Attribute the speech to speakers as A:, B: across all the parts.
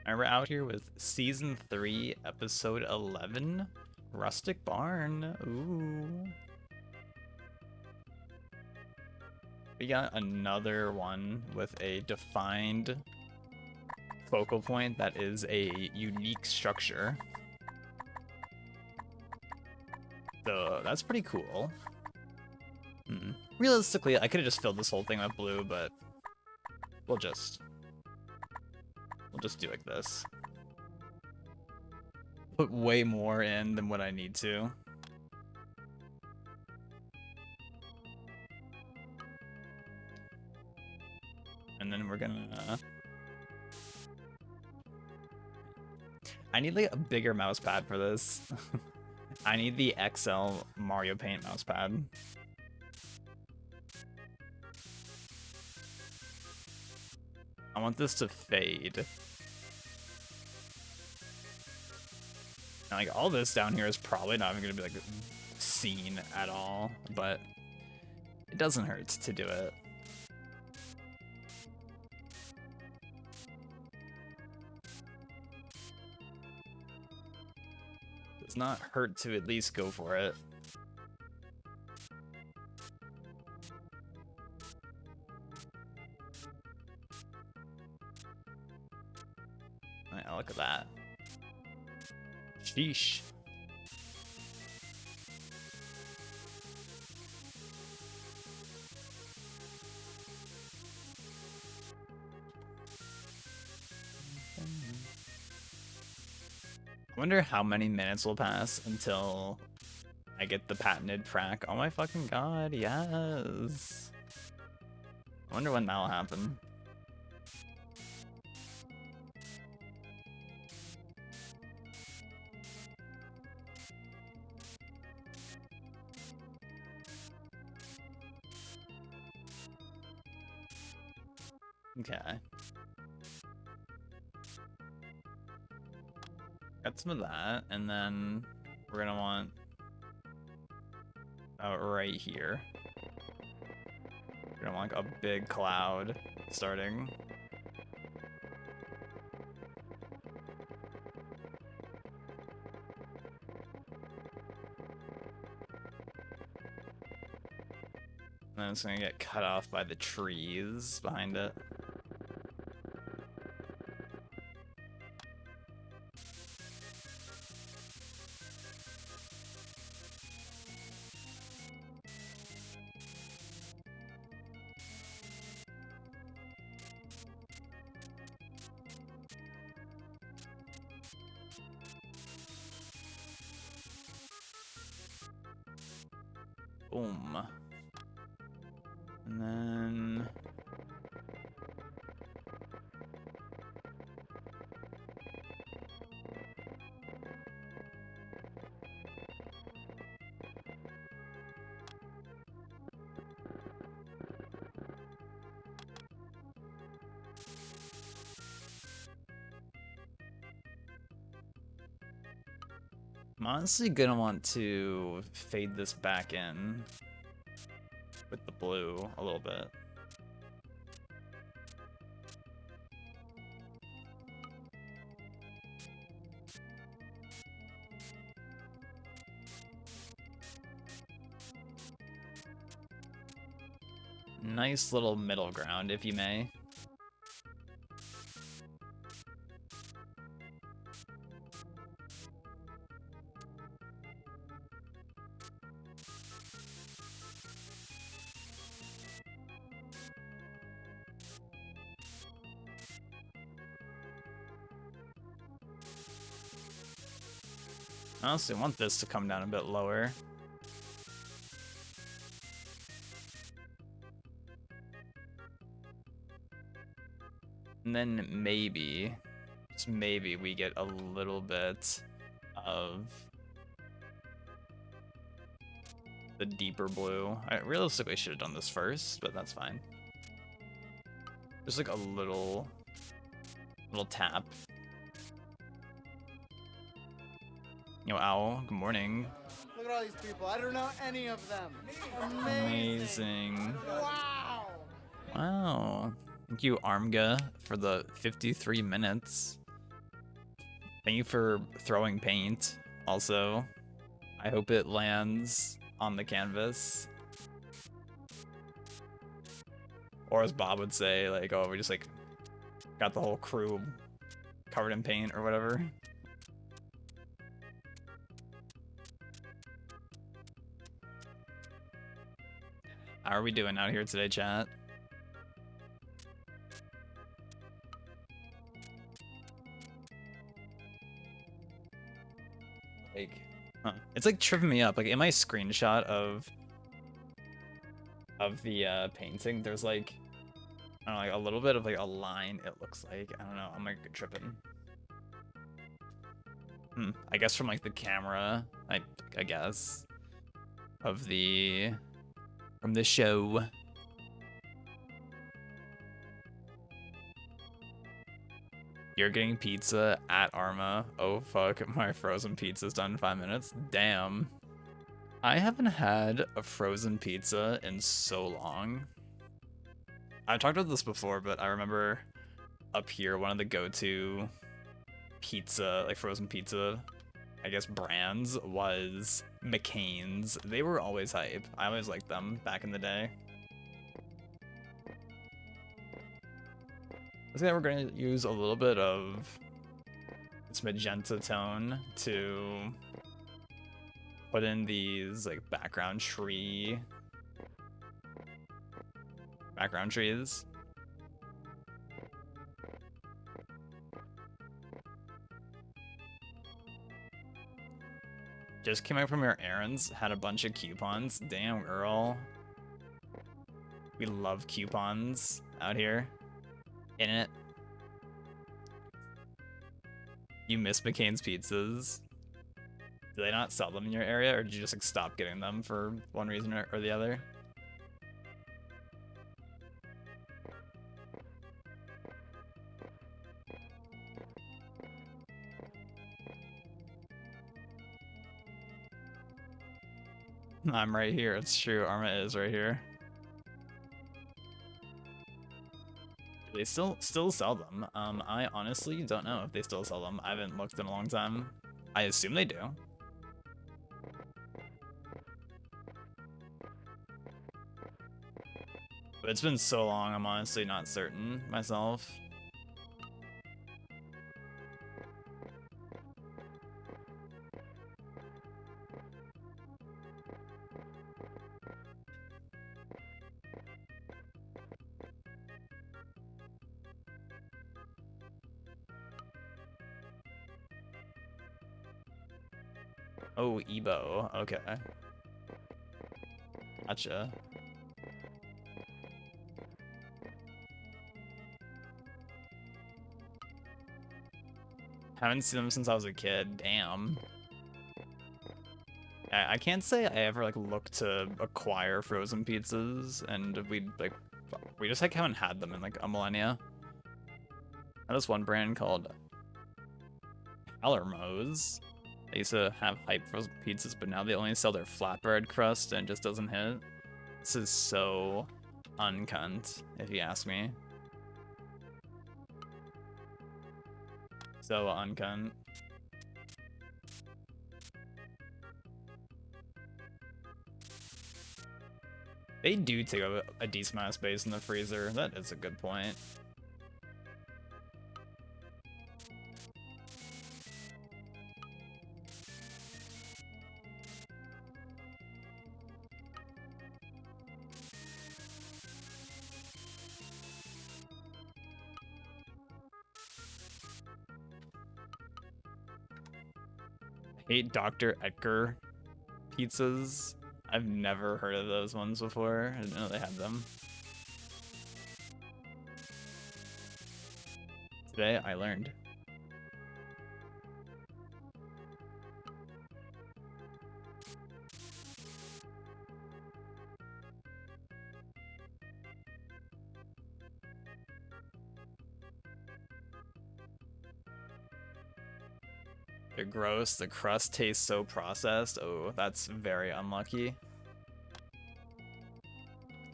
A: And we're out here with Season 3, Episode 11, Rustic Barn. Ooh. We got another one with a defined focal point that is a unique structure. So that's pretty cool. Realistically, I could have just filled this whole thing with blue, but we'll just do like this. Put way more in than what I need to. And then we're gonna... I need like a bigger mouse pad for this. I need the XL Mario Paint mouse pad. I want this to fade. And like all this down here is probably not even gonna be like seen at all, but it doesn't hurt to do it. Does not hurt to at least go for it. Look at that. Sheesh. I wonder how many minutes will pass until I get the patented prac. Oh my fucking god, yes. I wonder when that'll happen. Okay. Got some of that, and then we're gonna want right here. We're gonna want like a big cloud starting. And then it's gonna get cut off by the trees behind it. Boom. And then... I'm honestly gonna want to fade this back in with the blue a little bit. Nice little middle ground, if you may. I honestly want this to come down a bit lower. And then maybe, just maybe, we get a little bit of the deeper blue. I realistically should have done this first, but that's fine. Just like a little tap. Yo, Owl, good morning.
B: Look at all these people. I don't know any of them.
A: Amazing.
B: Wow.
A: Wow. Thank you, Armga, for the 53 minutes. Thank you for throwing paint. Also, I hope it lands on the canvas. Or as Bob would say, like, oh, we just like got the whole crew covered in paint or whatever. How are we doing out here today, chat? Like, huh. It's like tripping me up. Like in my screenshot of the painting, there's like, I don't know, like a little bit of like a line. It looks like, I don't know. I'm like tripping. I guess from like the camera, I guess of from the show. You're getting pizza at Arma. Oh fuck, my frozen pizza's done in 5 minutes. Damn. I haven't had a frozen pizza in so long. I've talked about this before, but I remember up here, one of the go-to pizza, like frozen pizza, I guess brands was McCain's. They were always hype. I always liked them back in the day. I think we're going to use a little bit of this magenta tone to put in these like background trees. Just came out from your errands, had a bunch of coupons. Damn, girl. We love coupons out here. In it. You miss McCain's pizzas. Do they not sell them in your area, or did you just like stop getting them for one reason or the other? I'm right here. It's true. Arma is right here. Do they still sell them? I honestly don't know if they still sell them. I haven't looked in a long time. I assume they do. But it's been so long, I'm honestly not certain myself. Oh, Ebo. Okay. Gotcha. Haven't seen them since I was a kid. Damn. I can't say I ever like looked to acquire frozen pizzas, and we just like haven't had them in like a millennia. There's one brand called Palermo's. They used to have hype frozen pizzas, but now they only sell their flatbread crust and it just doesn't hit. This is so uncunt, if you ask me. So uncunt. They do take up a decent amount of space in the freezer. That is a good point. I hate Dr. Edgar pizzas. I've never heard of those ones before. I didn't know they had them. Today I learned. They're gross. The crust tastes so processed. Oh, that's very unlucky.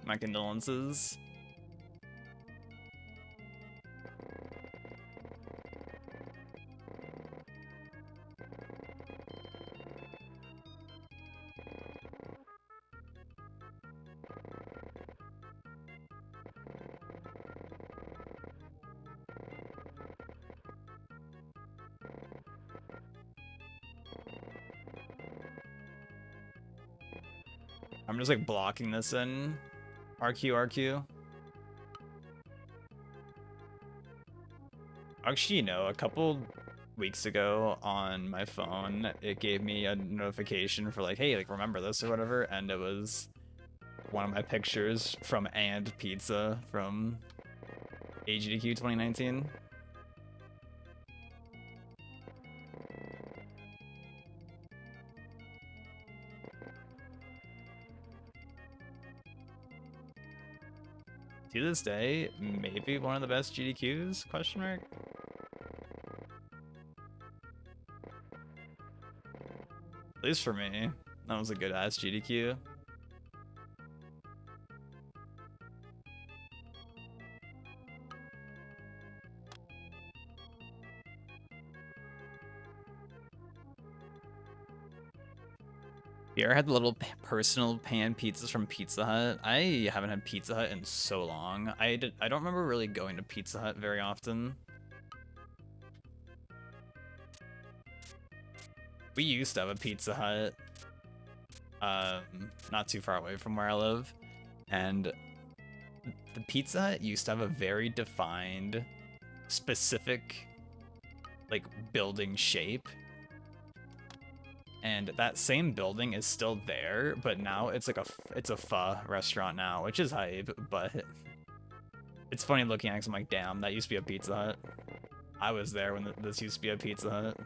A: My condolences. I'm just like blocking this in. RQ, RQ. Actually, no, a couple weeks ago on my phone, it gave me a notification for like, hey, like remember this or whatever, and it was one of my pictures from And Pizza from AGDQ 2019. To this day, maybe one of the best GDQs, question mark? At least for me, that was a good ass GDQ. You ever had the little personal pan pizzas from Pizza Hut? I haven't had Pizza Hut in so long. I don't remember really going to Pizza Hut very often. We used to have a Pizza Hut, not too far away from where I live, and the Pizza Hut used to have a very defined, specific, like, building shape. And that same building is still there, but now it's like it's a pho restaurant now, which is hype, but it's funny looking at it 'cause I'm like, damn, that used to be a Pizza Hut. I was there when this used to be a Pizza Hut.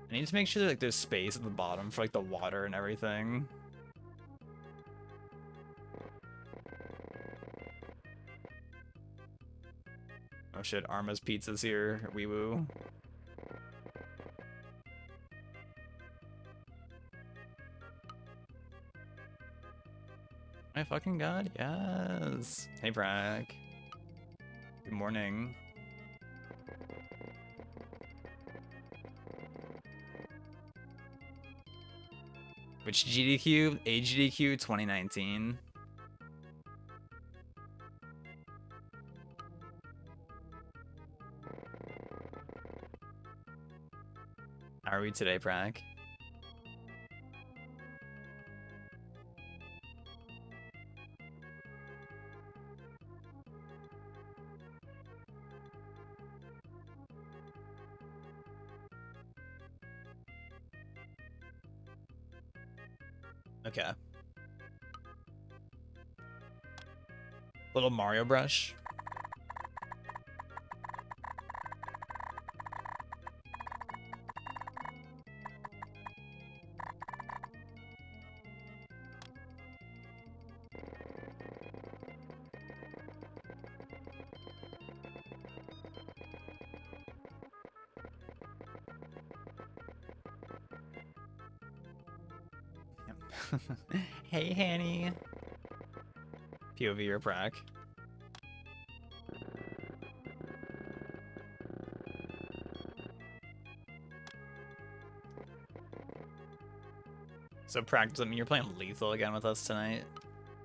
A: I need to make sure that, like, there's space at the bottom for like the water and everything. Oh shit, Arma's Pizza's here. Wee woo. My fucking god, yes. Hey, Brack. Good morning. Which GDQ? AGDQ 2019. How are we today, Brack? Okay. Little Mario brush. Hey, Hanny. POV or Brack. So practice, I mean, you're playing Lethal again with us tonight.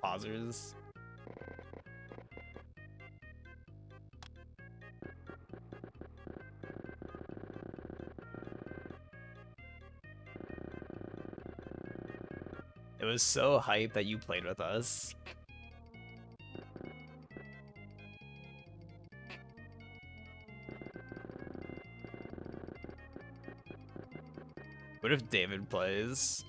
A: Pausers. It was so hype that you played with us. What if David plays?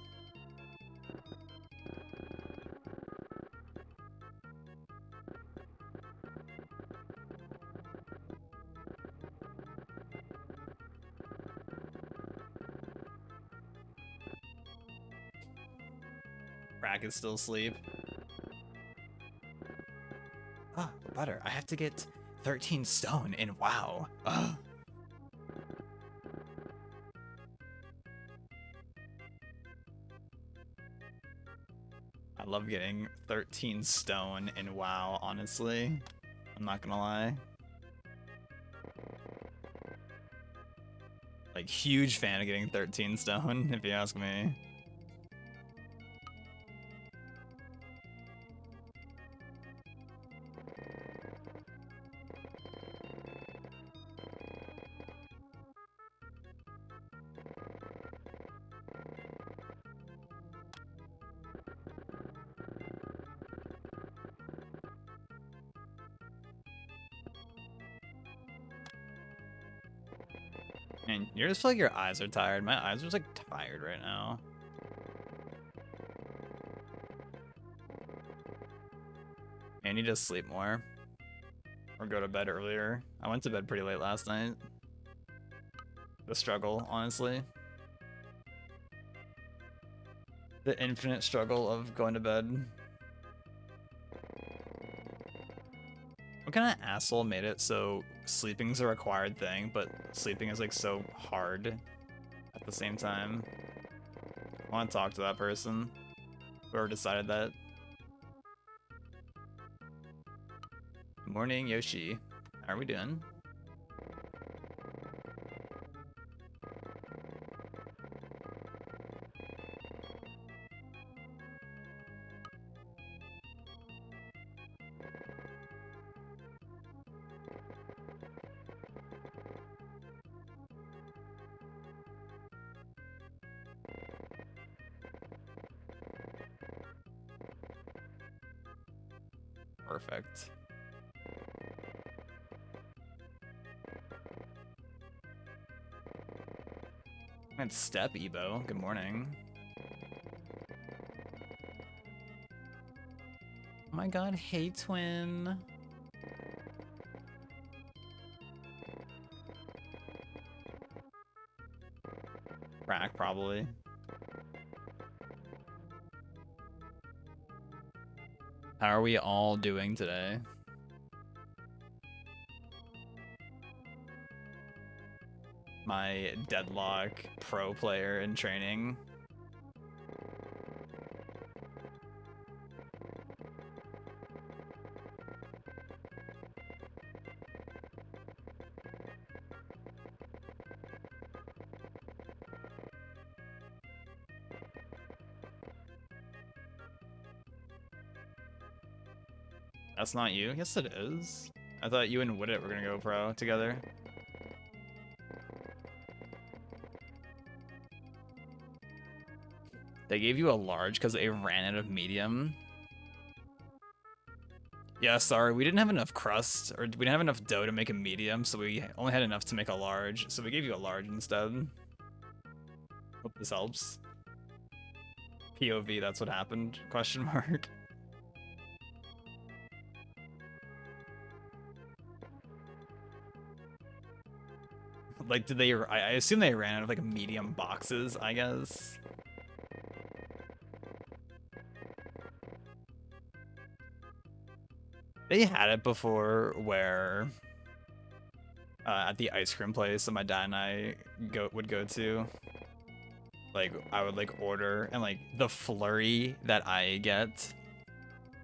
A: Brack is still asleep. Ah, butter. I have to get 13 stone in WoW. Ugh. I love getting 13 stone in WoW, honestly. I'm not gonna lie. Like, huge fan of getting 13 stone, if you ask me. And you just feel like your eyes are tired. My eyes are just like tired right now. I need to sleep more. Or go to bed earlier. I went to bed pretty late last night. The struggle, honestly. The infinite struggle of going to bed. What kind of asshole made it so sleeping's a required thing, but sleeping is like so hard at the same time? I want to talk to that person. Whoever decided that. Good morning, Yoshi. How are we doing? Perfect. And Step Ebo, good morning. Oh my god, hey twin. Crack, probably. How are we all doing today? My deadlock pro player in training. That's not you? Yes, it is. I thought you and Woodit were gonna go pro together. They gave you a large because they ran out of medium. Yeah, sorry, we didn't have enough crust, or we didn't have enough dough to make a medium, so we only had enough to make a large, so we gave you a large instead. Hope this helps. POV, that's what happened, question mark. Like, did they, I assume they ran out of, like, medium boxes, I guess. They had it before where, at the ice cream place that my dad and I would go to, like, I would, like, order, and, like, the flurry that I get,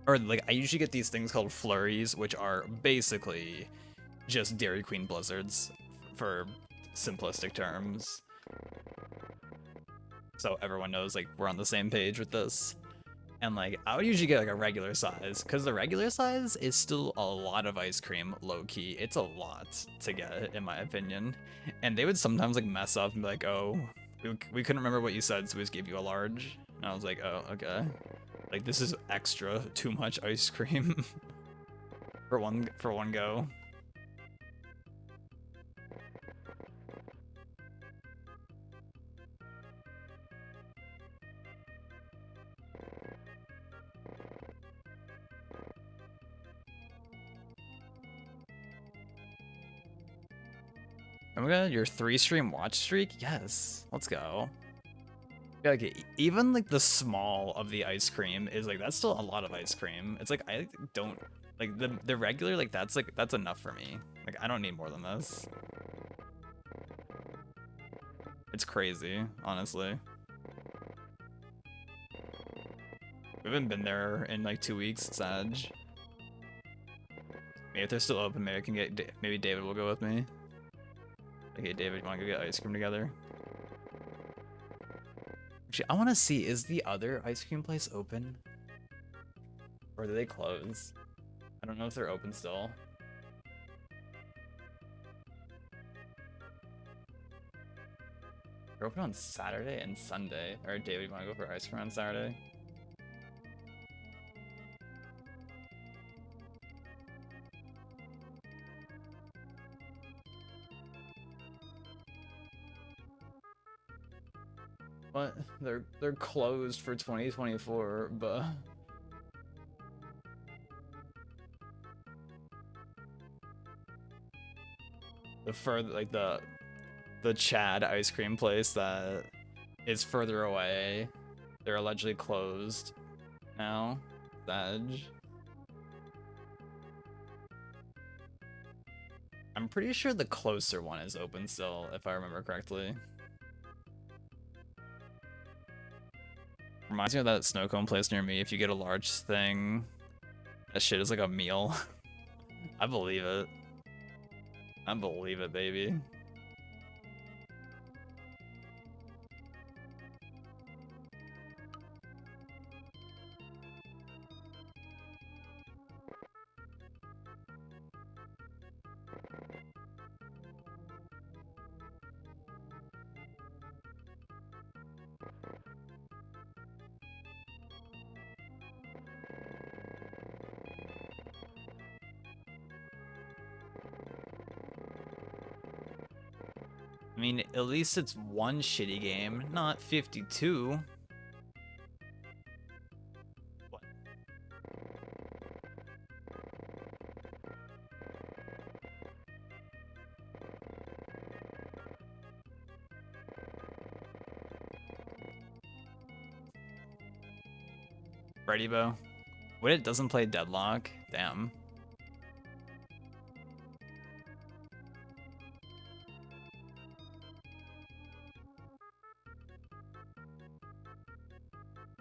A: or, like, I usually get these things called flurries, which are basically just Dairy Queen Blizzards, for simplistic terms. So everyone knows, like, we're on the same page with this. And, like, I would usually get, like, a regular size, because the regular size is still a lot of ice cream, low-key. It's a lot to get, in my opinion. And they would sometimes, like, mess up and be like, oh, we couldn't remember what you said, so we just gave you a large. And I was like, oh, okay. Like, this is extra, too much ice cream for one go. Oh my god, your 3-stream watch streak? Yes, let's go. Yeah, like, even like the small of the ice cream is like, that's still a lot of ice cream. It's like, I don't, like the regular, like that's enough for me. Like, I don't need more than this. It's crazy, honestly. We haven't been there in like 2 weeks, Sag. Maybe if they're still open, maybe I can get, maybe David will go with me. Okay, David, you wanna go get ice cream together? Actually, I wanna see, is the other ice cream place open? Or do they close? I don't know if they're open still. They're open on Saturday and Sunday. Alright, David, you wanna go for ice cream on Saturday? What? They're closed for 2024, but the further like the Chad ice cream place that is further away, they're allegedly closed now. Edge. I'm pretty sure the closer one is open still, if I remember correctly. Reminds me of that snow cone place near me. If you get a large thing, that shit is like a meal. I believe it. I believe it, baby. I mean, at least it's one shitty game, not 52. What? Ready, Bo? What, it doesn't play Deadlock? Damn.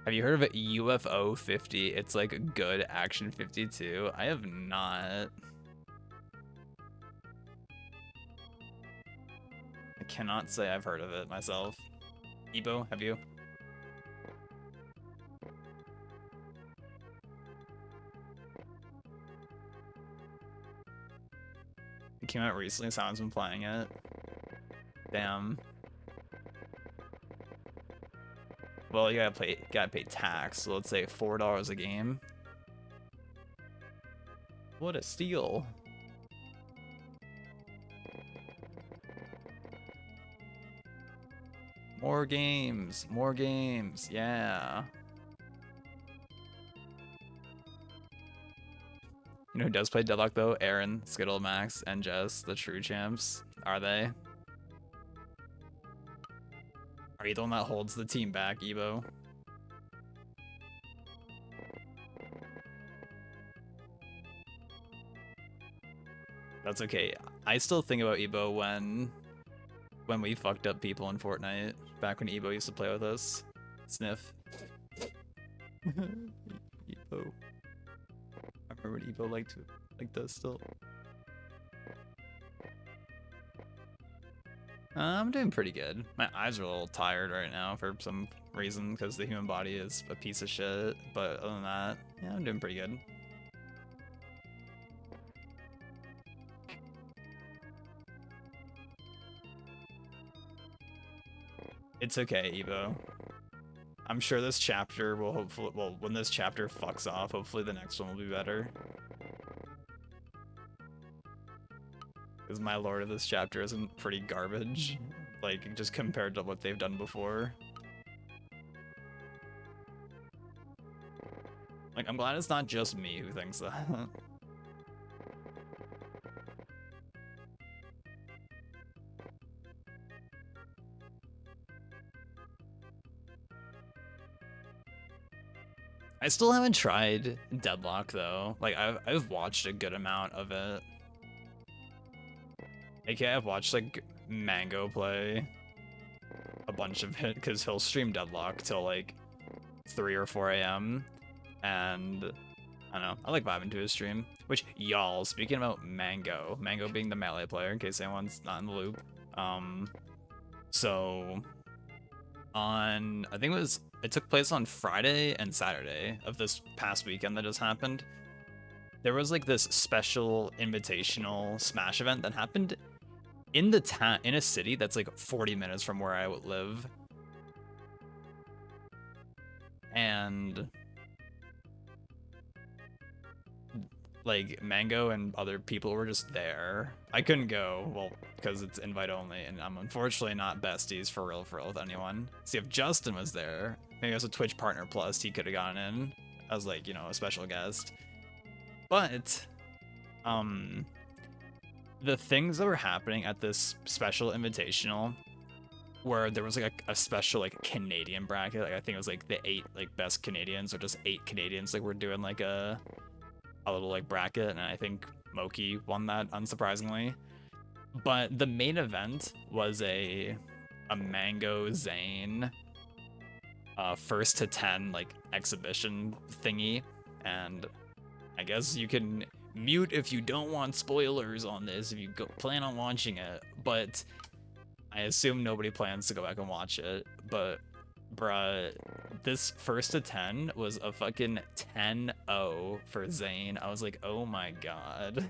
A: Have you heard of it? UFO 50? It's like a good Action 52. I have not. I cannot say I've heard of it myself. Ebo, have you? It came out recently, someone's been playing it. Damn. Well, you gotta pay tax, so let's say $4 a game. What a steal. More games, yeah. You know who does play Deadlock though? Aaron, Skittle, Max, and Jess, the true champs. Are they? Are you the one that holds the team back, Ebo? That's okay. I still think about Ebo when we fucked up people in Fortnite, back when Ebo used to play with us. Sniff. Ebo. I remember when Ebo liked this still. I'm doing pretty good. My eyes are a little tired right now for some reason, because the human body is a piece of shit. But other than that, yeah, I'm doing pretty good. It's okay, Ebo. I'm sure this chapter will hopefully, well, when this chapter fucks off, hopefully the next one will be better. Because my lord of this chapter isn't pretty garbage, like, just compared to what they've done before. Like, I'm glad it's not just me who thinks that. I still haven't tried Deadlock though. Like, I've watched a good amount of it. AKA I've watched like Mango play a bunch of it, because he'll stream Deadlock till like 3 or 4 a.m. and I don't know, I like vibing to his stream. Which, y'all, speaking about Mango being the melee player, in case anyone's not in the loop, so on, I think it took place on Friday and Saturday of this past weekend that just happened. There was like this special invitational Smash event that happened in in a city that's like 40 minutes from where I would live. And like Mango and other people were just there. I couldn't go, well, because it's invite only, and I'm unfortunately not besties for real with anyone. See, if Justin was there, maybe as a Twitch partner plus, he could have gotten in as like, you know, a special guest. But the things that were happening at this special invitational, where there was like a special like Canadian bracket, like I think it was like the 8 like best Canadians, or just 8 Canadians, like we're doing like a little like bracket, and I think Moki won that unsurprisingly. But the main event was a Mango Zane first to 10 like exhibition thingy, and I guess you can mute if you don't want spoilers on this if you plan on watching it, but I assume nobody plans to go back and watch it. But bruh, this first to 10 was a fucking 10-0 for Zane. I was like, oh my god,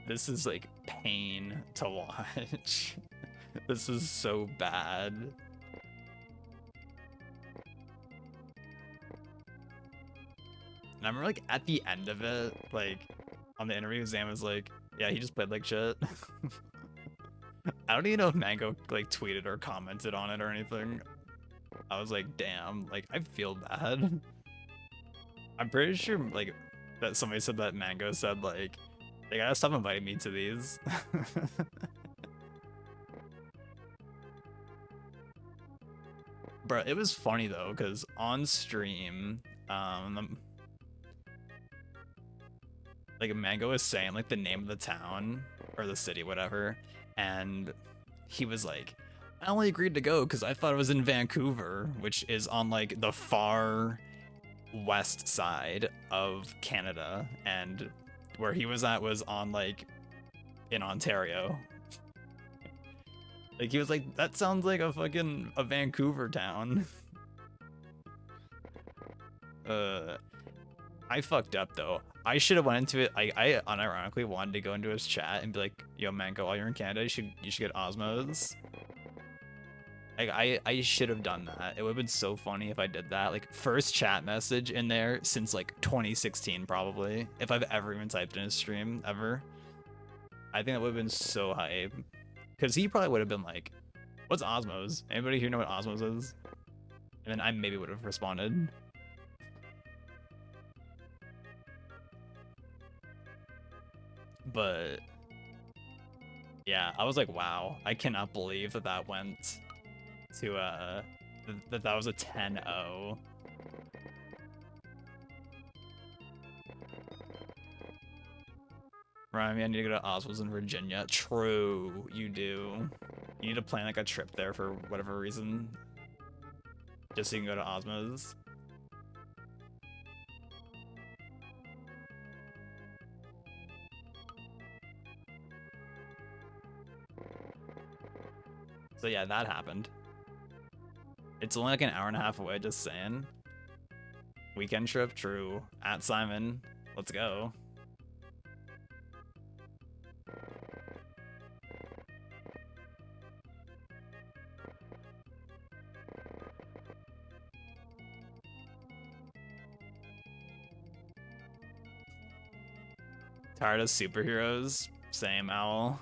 A: this is like pain to watch. This is so bad. And I remember like at the end of it, like on the interview, Zane was like, yeah, he just played like shit. I don't even know if Mango like tweeted or commented on it or anything. I was like, damn, like I feel bad. I'm pretty sure like that somebody said that Mango said like, they gotta stop inviting me to these. Bro, it was funny though, because on stream, like Mango was saying like the name of the town or the city, whatever, and he was like, I only agreed to go because I thought it was in Vancouver, which is on like the far west side of Canada, and where he was at was on like in Ontario. Like he was like, that sounds like a fucking a Vancouver town. I fucked up though. I should have went into it. I unironically wanted to go into his chat and be like, yo Mango, while you're in Canada, you should get Osmos. Like I should have done that. It would have been so funny if I did that. Like first chat message in there since like 2016 probably. If I've ever even typed in a stream ever. I think that would have been so hype. Cause he probably would have been like, what's Osmos? Anybody here know what Osmos is? And then I maybe would have responded. But yeah, I was like, wow, I cannot believe that that went to that was a 10-0. Remind me, I need to go to Oswald's in Virginia. True, you do. You need to plan like a trip there for whatever reason, just so you can go to Osmos. So yeah, that happened. It's only like an hour and a half away, just saying. Weekend trip, true. At Simon, let's go. Tired of superheroes? Same, Owl.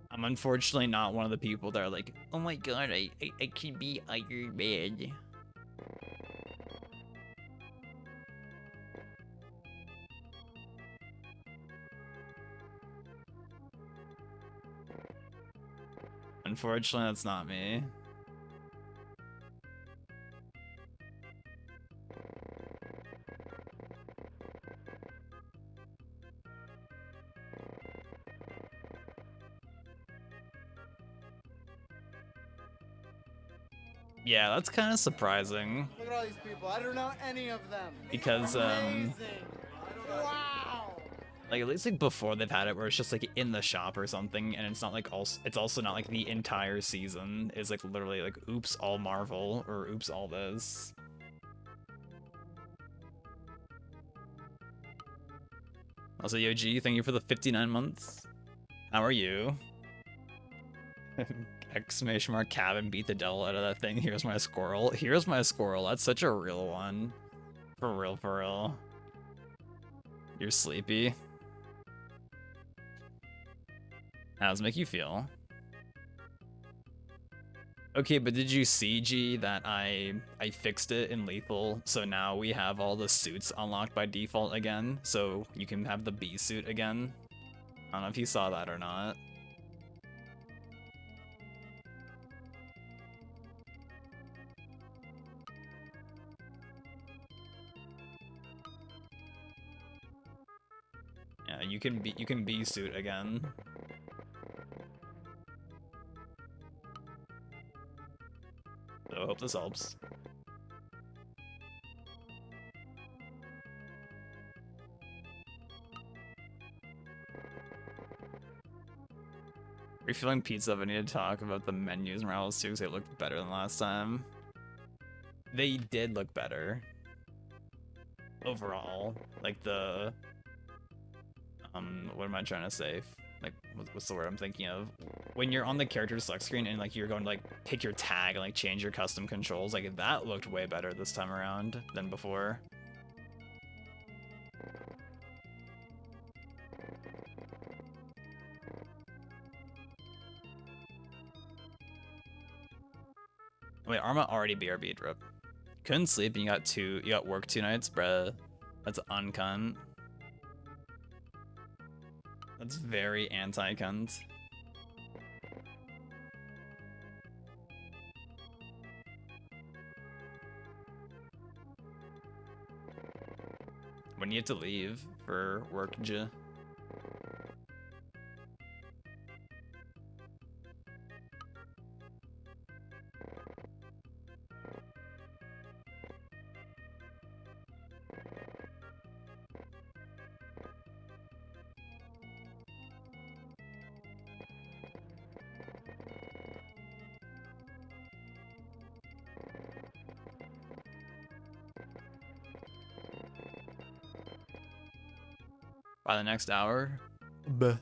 A: I'm unfortunately not one of the people that are like, oh my god, I could be Iron Man. Unfortunately, that's not me. Yeah, that's kind of surprising.
B: Look at all these people. I don't know any of them.
A: Because,
B: Amazing. Wow.
A: like at least like before they've had it where it's just like in the shop or something, and it's not like it's also not like the entire season is like literally like oops all Marvel or oops all this. Also, Yo G, thank you for the 59 months. How are you? Exclamation mark cabin, beat the devil out of that thing. Here's my squirrel. Here's my squirrel. That's such a real one. For real, for real. You're sleepy. How does it make you feel? Okay, but did you see, G, that I fixed it in Lethal, so now we have all the suits unlocked by default again, so you can have the bee suit again? I don't know if you saw that or not. Yeah, you can bee suit again. So I hope this helps. Refilling pizza, but I need to talk about the menus and Rivals too, because they looked better than last time. They did look better. Overall. Like the... what am I trying to say? Like, what's the word I'm thinking of? When you're on the character select screen and like you're going to like pick your tag and like change your custom controls, like that looked way better this time around than before. Wait, Arma already BRB drip. Couldn't sleep and you got work 2 nights, bruh. That's uncunt. That's very anti-cunt. When you have to leave for work, J. By the next hour? Buh.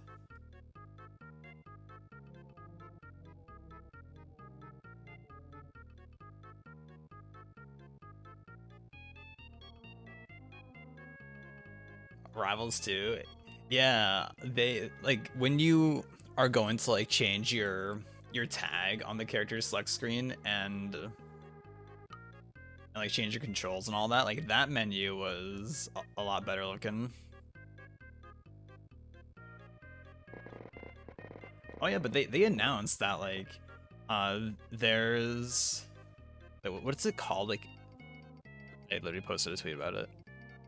A: Rivals 2? Yeah, they, like, when you are going to, like, change your tag on the character select screen and like, change your controls and all that, like, that menu was a lot better looking. Oh yeah, but they announced that, like, there's... What's it called? Like, I literally posted a tweet about it.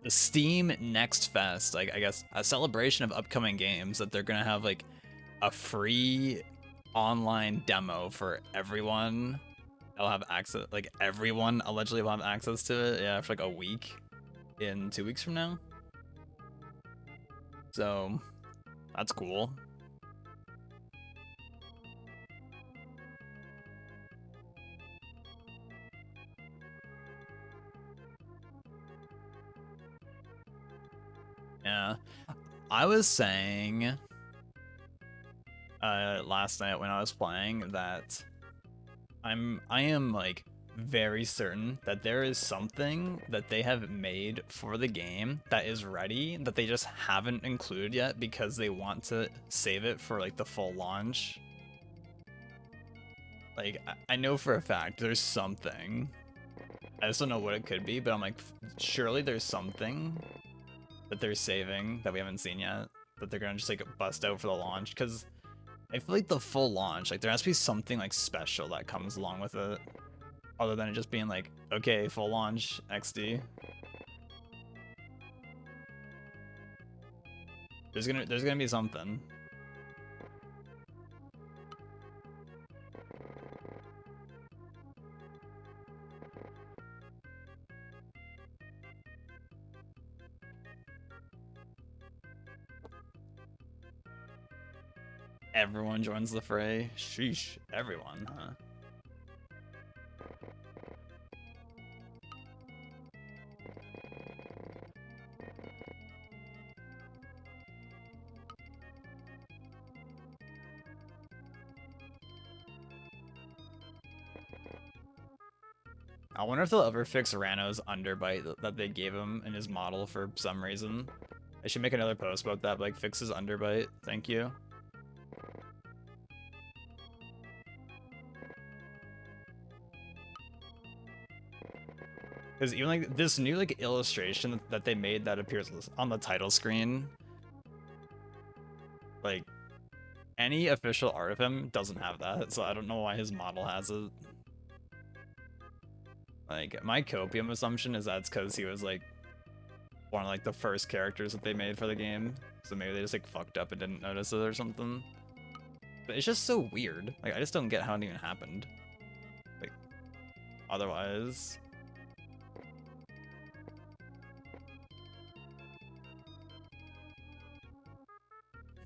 A: The Steam Next Fest, like, I guess, a celebration of upcoming games, that they're gonna have, like, a free online demo for everyone. They'll have access, like, everyone allegedly will have access to it, yeah, for, like, a week in 2 weeks from now. So, that's cool. Yeah. I was saying last night when I was playing that I am like very certain that there is something that they have made for the game that is ready that they just haven't included yet because they want to save it for like the full launch. Like, I know for a fact there's something. I just don't know what it could be, but I'm like, surely there's something that they're saving that we haven't seen yet, that they're gonna just like bust out for the launch, because I feel like the full launch, like there has to be something like special that comes along with it, other than it just being like, okay, full launch XD. There's gonna be something. Everyone joins the fray. Sheesh, everyone, huh? I wonder if they'll ever fix Rano's underbite that they gave him in his model for some reason. I should make another post about that, like fix his underbite. Thank you. Because even like this new like illustration that they made that appears on the title screen, like any official art of him doesn't have that, so I don't know why his model has it. Like my copium assumption is that's because he was like one of like the first characters that they made for the game, so maybe they just like fucked up and didn't notice it or something. But it's just so weird. Like I just don't get how it even happened. Like otherwise.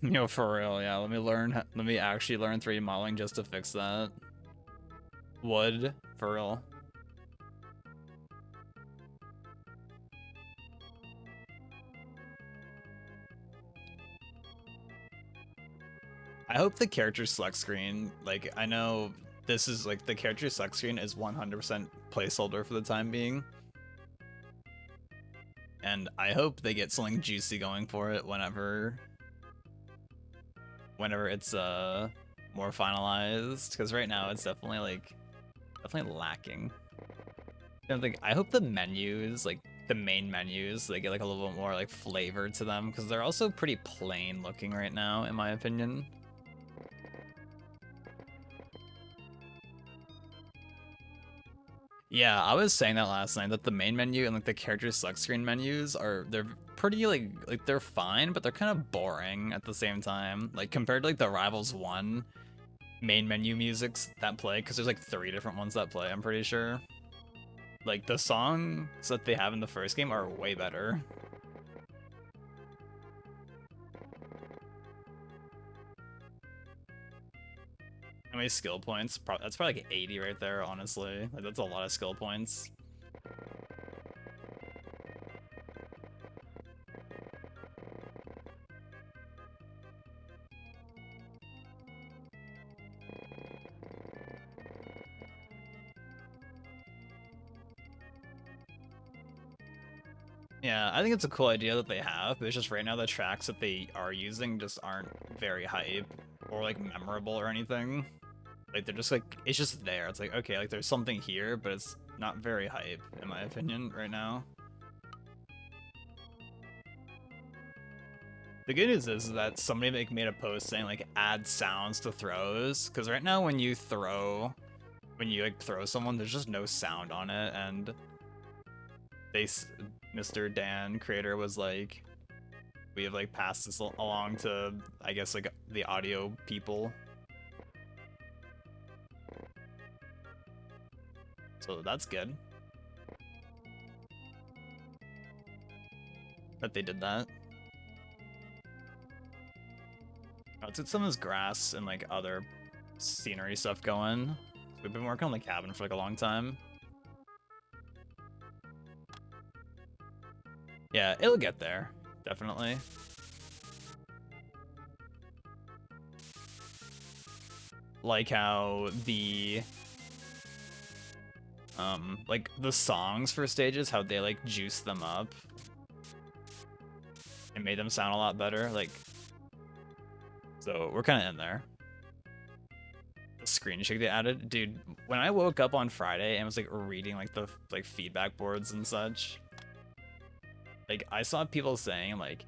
A: Yo, for real, yeah. Let me actually learn 3D modeling just to fix that. Would, for real. I hope the character select screen, like, I know this is, like, the character select screen is 100% placeholder for the time being. And I hope they get something juicy going for it whenever it's, more finalized. Because right now it's definitely lacking. I hope the menus, like, the main menus, they get, like, a little bit more, like, flavor to them. Because they're also pretty plain looking right now, in my opinion. Yeah, I was saying that last night, that the main menu and like the character select screen menus they're pretty like they're fine, but they're kind of boring at the same time. Like compared to like the Rivals 1 main menu musics that play, because there's like 3 different ones that play, I'm pretty sure. Like the songs that they have in the first game are way better. How many skill points? That's probably like 80 right there, honestly. Like that's a lot of skill points. Yeah, I think it's a cool idea that they have, but it's just right now the tracks that they are using just aren't very hype or like memorable or anything. Like they're just like, it's just there. It's like, okay, like there's something here, but it's not very hype in my opinion right now. The good news is that somebody like made a post saying like add sounds to throws, because right now when you like throw someone, there's just no sound on it, and Mr. Dan creator was like, we have like passed this along to, I guess, like the audio people. So that's good that they did that. Let's get some of this grass and like other scenery stuff going. We've been working on the cabin for like a long time. Yeah, it'll get there, definitely. Like how the like the songs for stages, how they like juice them up and made them sound a lot better. Like, so we're kind of in there. The screen shake they added, dude. When I woke up on Friday and was like reading like the like feedback boards and such, like I saw people saying like,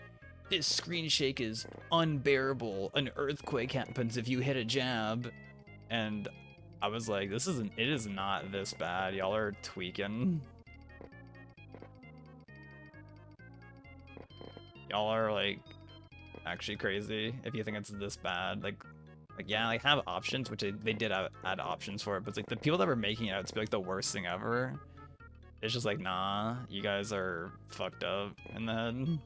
A: this screen shake is unbearable. An earthquake happens if you hit a jab, and I was like, it is not this bad. Y'all are tweaking. Y'all are like actually crazy if you think it's this bad. Like yeah, like have options, which they did add options for it, but it's like the people that were making it out to be like the worst thing ever. It's just like, nah, you guys are fucked up in the head.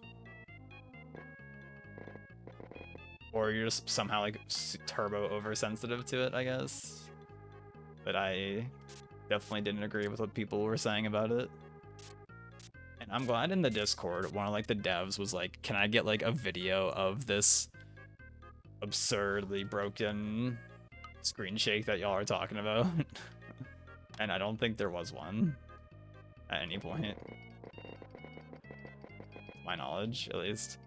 A: Or you're just somehow like turbo oversensitive to it, I guess. But I definitely didn't agree with what people were saying about it. And I'm glad in the Discord, one of like the devs was like, can I get like a video of this absurdly broken screen shake that y'all are talking about? And I don't think there was one. at any point. To my knowledge, at least.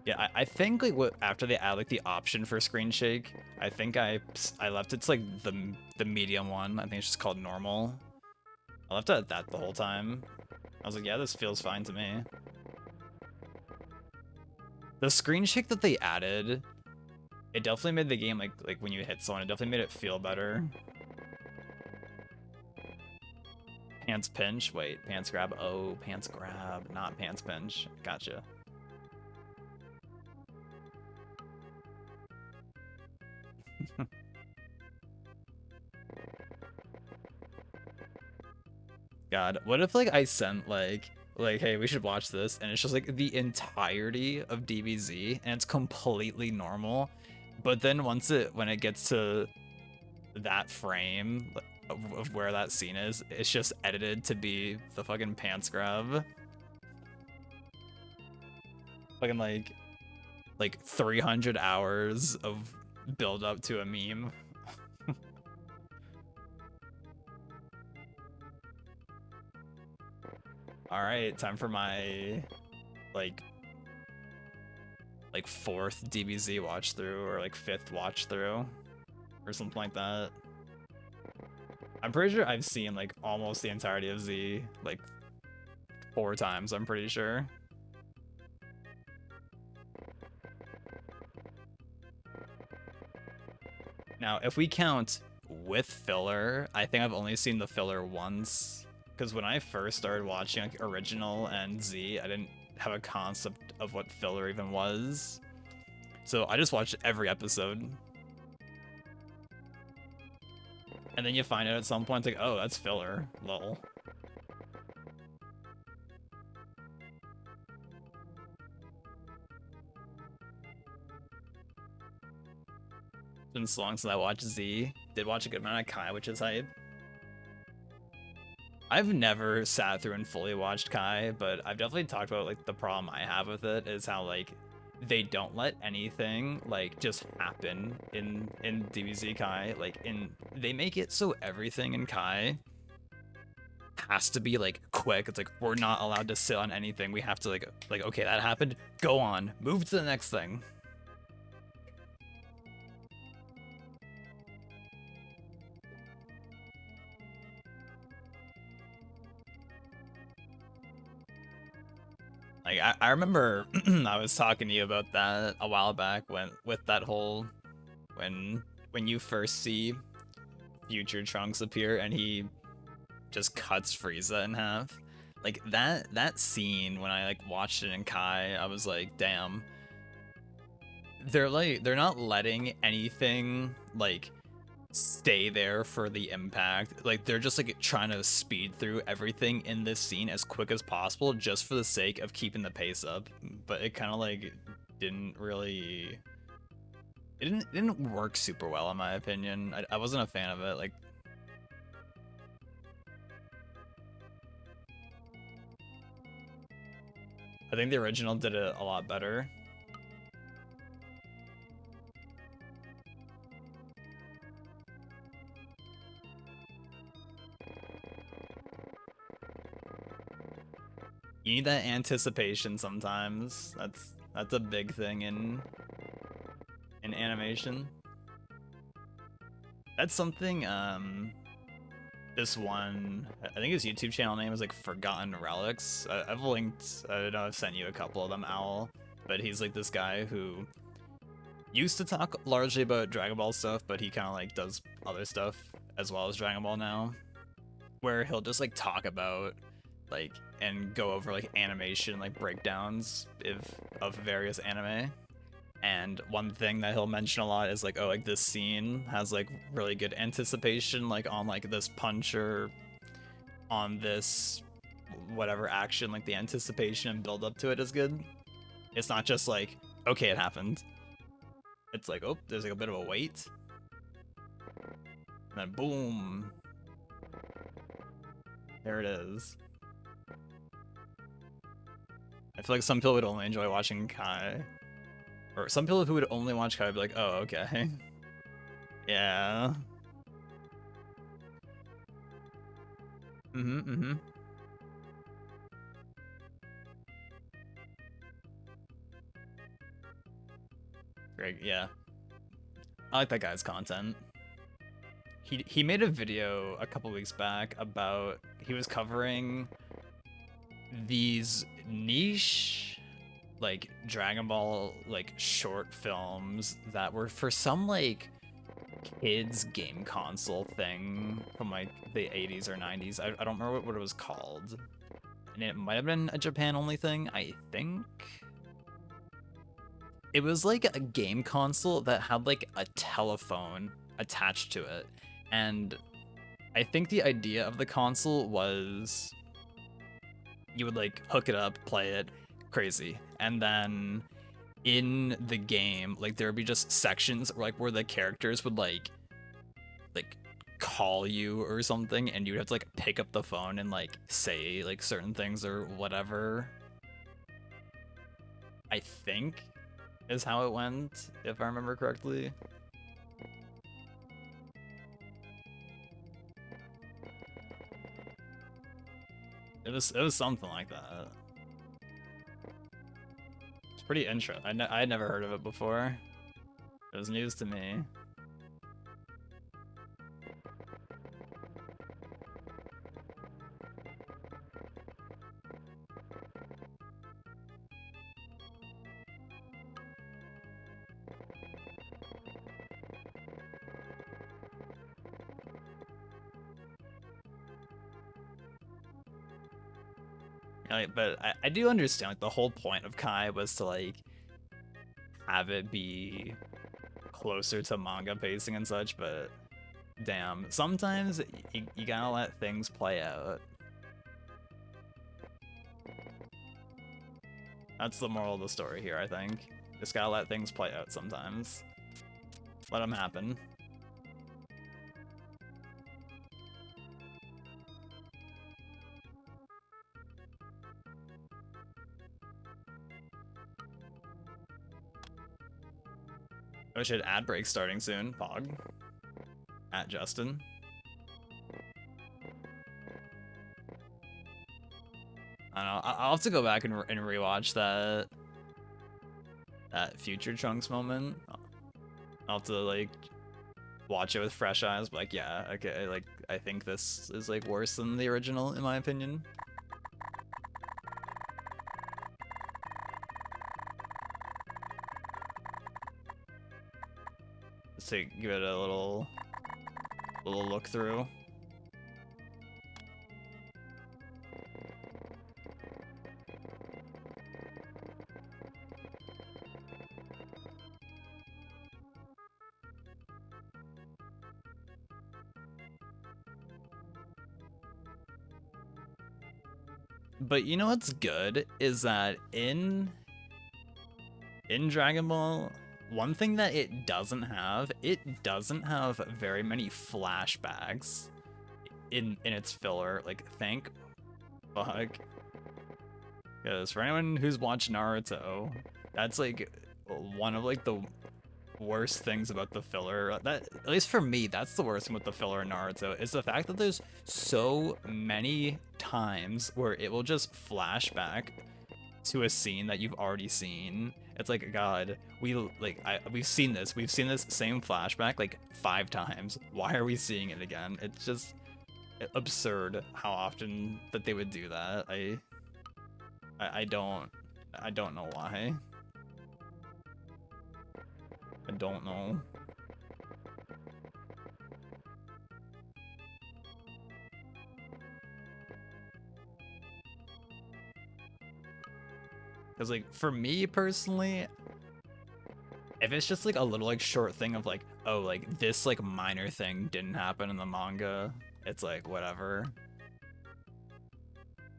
A: Yeah, I think like what after they add like the option for screen shake, I think I left it to like the medium one. I think it's just called normal. I left it at that the whole time. I was like, yeah, this feels fine to me. The screen shake that they added, it definitely made the game like when you hit someone, it definitely made it feel better. Pants pinch. Wait, pants grab. Oh, pants grab, not pants pinch. Gotcha. God, what if like I sent like hey, we should watch this, and it's just like the entirety of DBZ and it's completely normal, but then when it gets to that frame of where that scene is, it's just edited to be the fucking pants grab. Fucking like 300 hours of build up to a meme. All right, time for my like fourth DBZ watch through, or like fifth watch through, or something like that. I'm pretty sure I've seen like almost the entirety of Z like 4 times, I'm pretty sure. Now, if we count with filler, I think I've only seen the filler once. Because when I first started watching like original and Z, I didn't have a concept of what filler even was. So I just watched every episode. And then you find out at some point, like, oh, that's filler. Lol. It's been so long since I watched Z. Did watch a good amount of Kai, which is hype. I've never sat through and fully watched Kai, but I've definitely talked about like the problem I have with it is how like they don't let anything like just happen in DBZ Kai. They make it so everything in Kai has to be like quick. It's like we're not allowed to sit on anything. We have to like okay, that happened. Go on, move to the next thing. Like I remember I was talking to you about that a while back with that whole when you first see future Trunks appear and he just cuts Frieza in half. Like that scene when I like watched it in Kai, I was like, damn. They're not letting anything like stay there for the impact. Like they're just like trying to speed through everything in this scene as quick as possible just for the sake of keeping the pace up. But it kind of like didn't really it didn't work super well in my opinion. I wasn't a fan of it. Like I think the original did it a lot better. You need that anticipation sometimes. That's a big thing in animation. That's something this one, I think his YouTube channel name is like Forgotten Relics. I've linked, I don't know, I've sent you a couple of them, Owl, but he's like this guy who used to talk largely about Dragon Ball stuff, but he kind of like does other stuff as well as Dragon Ball now, where he'll just like talk about like and go over like animation like breakdowns of various anime. And one thing that he'll mention a lot is like, oh, like this scene has like really good anticipation, like on like this punch or on this whatever action, like the anticipation and build up to it is good. It's not just like, okay, it happened. It's like, oh, there's like a bit of a wait. And then boom. There it is. I feel like some people would only enjoy watching Kai. Or some people who would only watch Kai would be like, oh, okay. Yeah. Mm-hmm. Great, yeah. I like that guy's content. He made a video a couple weeks back about he was covering these niche like Dragon Ball like short films that were for some like kids game console thing from like the 80s or 90s. I don't remember what it was called. And it might have been a Japan only thing, I think. It was like a game console that had like a telephone attached to it. And I think the idea of the console was you would like hook it up, play it, crazy. And then in the game, like there would be just sections like where the characters would like call you or something, and you'd have to like pick up the phone and like say like certain things or whatever. I think is how it went, if I remember correctly. It was something like that. It's pretty interesting. I had never heard of it before. It was news to me. Like, but I do understand like the whole point of Kai was to like have it be closer to manga pacing and such, but damn, sometimes you gotta let things play out. That's the moral of the story here, I think. Just gotta let things play out sometimes. Let them happen. Oh shit, ad break starting soon. Pog. At Justin. I don't know. I'll have to go back and rewatch that Future Trunks moment. I'll have to like watch it with fresh eyes. But, like, yeah, okay, like I think this is like worse than the original in my opinion. Let's give it a little look through. But you know what's good is that in Dragon Ball, one thing that it doesn't have very many flashbacks in its filler. Like, thank fuck. Because for anyone who's watched Naruto, that's like one of like the worst things about the filler. That, at least for me, that's the worst thing with the filler in Naruto, is the fact that there's so many times where it will just flashback to a scene that you've already seen. It's like, God, we've seen this same flashback like 5 times. Why are we seeing it again? It's just absurd how often that they would do that. I don't know why. I don't know. Because, like, for me personally, if it's just like a little like short thing of like, oh, like this like minor thing didn't happen in the manga, it's like whatever.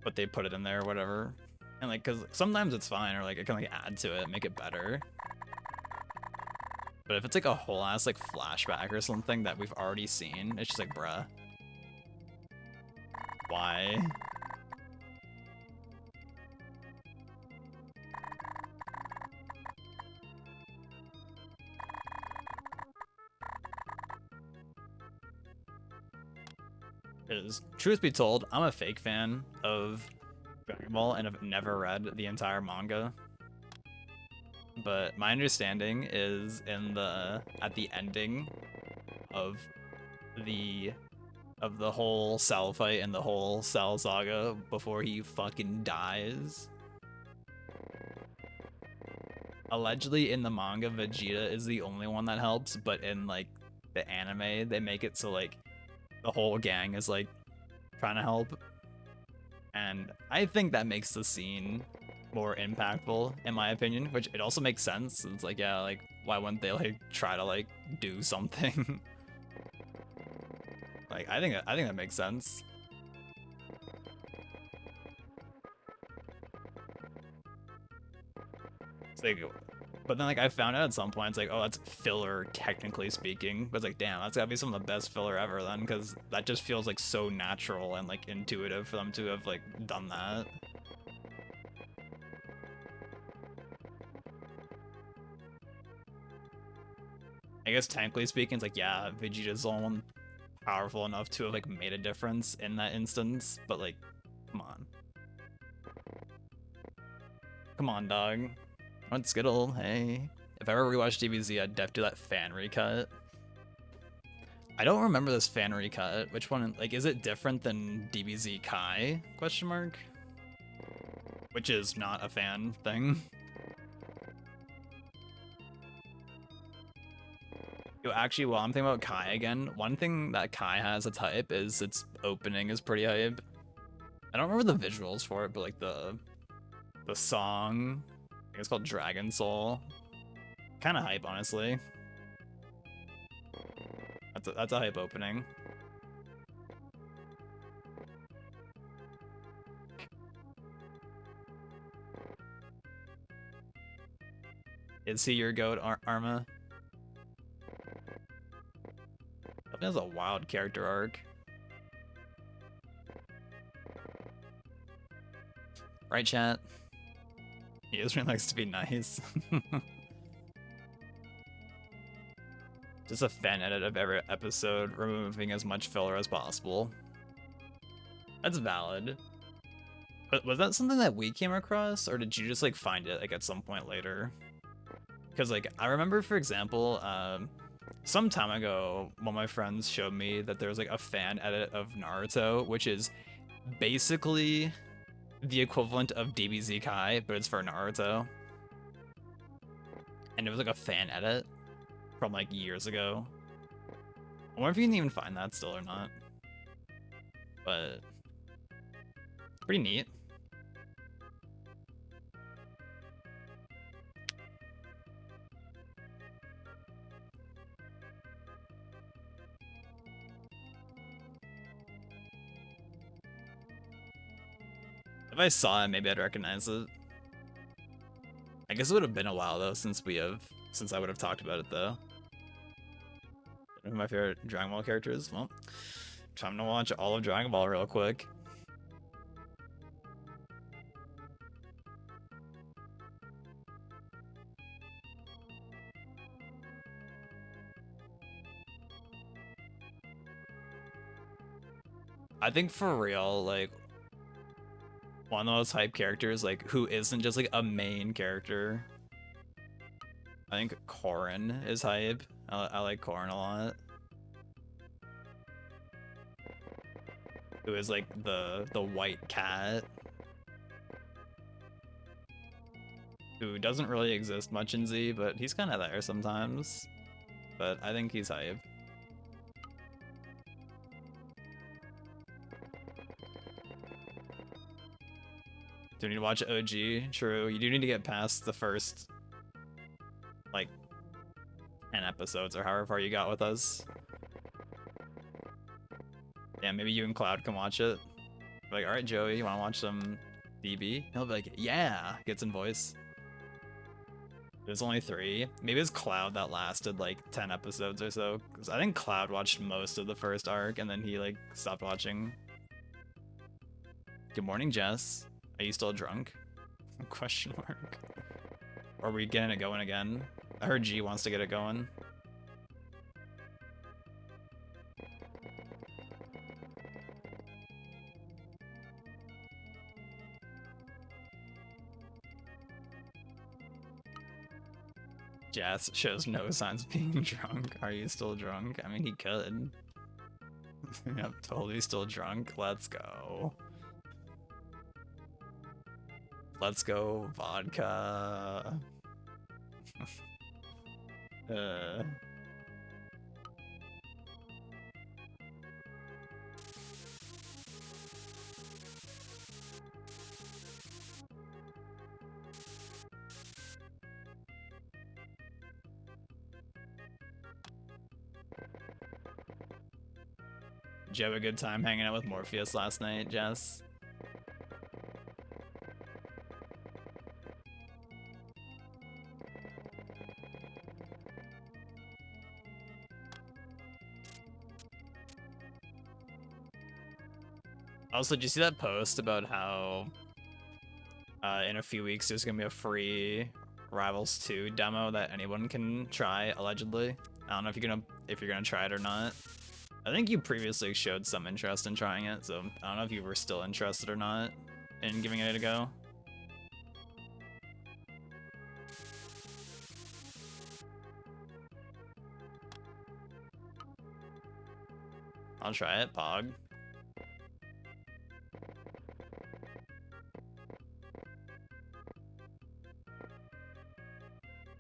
A: But they put it in there or whatever. And like, cause sometimes it's fine, or like it can like add to it, make it better. But if it's like a whole ass like flashback or something that we've already seen, it's just like, bruh. Why? Because, truth be told, I'm a fake fan of Dragon Ball and have never read the entire manga. But my understanding is at the ending of the whole Cell fight and the whole Cell saga before he fucking dies. Allegedly in the manga, Vegeta is the only one that helps, but in like the anime, they make it so like the whole gang is like trying to help. And I think that makes the scene more impactful, in my opinion, which it also makes sense. It's like, yeah, like, why wouldn't they like try to like do something? Like, I think that makes sense. It's like, but then like I found out at some point, it's like, oh, that's filler technically speaking. But it's like, damn, that's gotta be some of the best filler ever then, because that just feels like so natural and like intuitive for them to have like done that. I guess technically speaking, it's like, yeah, Vegeta's the only one powerful enough to have like made a difference in that instance, but like, come on. Come on, dog. What Skittle? Hey. If I ever rewatch DBZ, I'd def do that fan recut. I don't remember this fan recut. Which one? Like, is it different than DBZ Kai? Question mark. Which is not a fan thing. Yo, actually, while I'm thinking about Kai again, one thing that Kai has that's hype is its opening is pretty hype. I don't remember the visuals for it, but like the song, I think it's called Dragon Soul. Kind of hype, honestly. That's a hype opening. Is he your goat, Arma? That has a wild character arc. Right, chat? He just really likes to be nice. Just a fan edit of every episode, removing as much filler as possible. That's valid. But was that something that we came across, or did you just like find it like at some point later? Because like I remember, for example, some time ago, one of my friends showed me that there was like a fan edit of Naruto, which is basically the equivalent of DBZ Kai, but it's for Naruto. And it was like a fan edit from like years ago. I wonder if you can even find that still or not. But pretty neat. If I saw it, maybe I'd recognize it. I guess it would have been a while though since I would have talked about it though. One of my favorite Dragon Ball characters. Well, time to watch all of Dragon Ball real quick. I think for real, like, one of the most hype characters, like, who isn't just like a main character. I think Korin is hype. I like Korin a lot. Who is like the white cat. Who doesn't really exist much in Z, but he's kind of there sometimes. But I think he's hype. Do you need to watch OG? True. You do need to get past the first, like, 10 episodes or however far you got with us. Yeah, maybe you and Cloud can watch it. Like, alright, Joey, you want to watch some DB? He'll be like, yeah, gets in voice. There's only 3. Maybe it's Cloud that lasted like 10 episodes or so. Because I think Cloud watched most of the first arc and then he like stopped watching. Good morning, Jess. Are you still drunk? Question mark. Or are we getting it going again? I heard G wants to get it going. Jazz shows no signs of being drunk. Are you still drunk? I mean, he could. Yep, totally still drunk. Let's go. Let's go, vodka. uh. Did you have a good time hanging out with Morpheus last night, Jess? Also, did you see that post about how in a few weeks there's gonna be a free Rivals 2 demo that anyone can try, allegedly? I don't know if you're gonna try it or not. I think you previously showed some interest in trying it, so I don't know if you were still interested or not in giving it a go. I'll try it, Pog.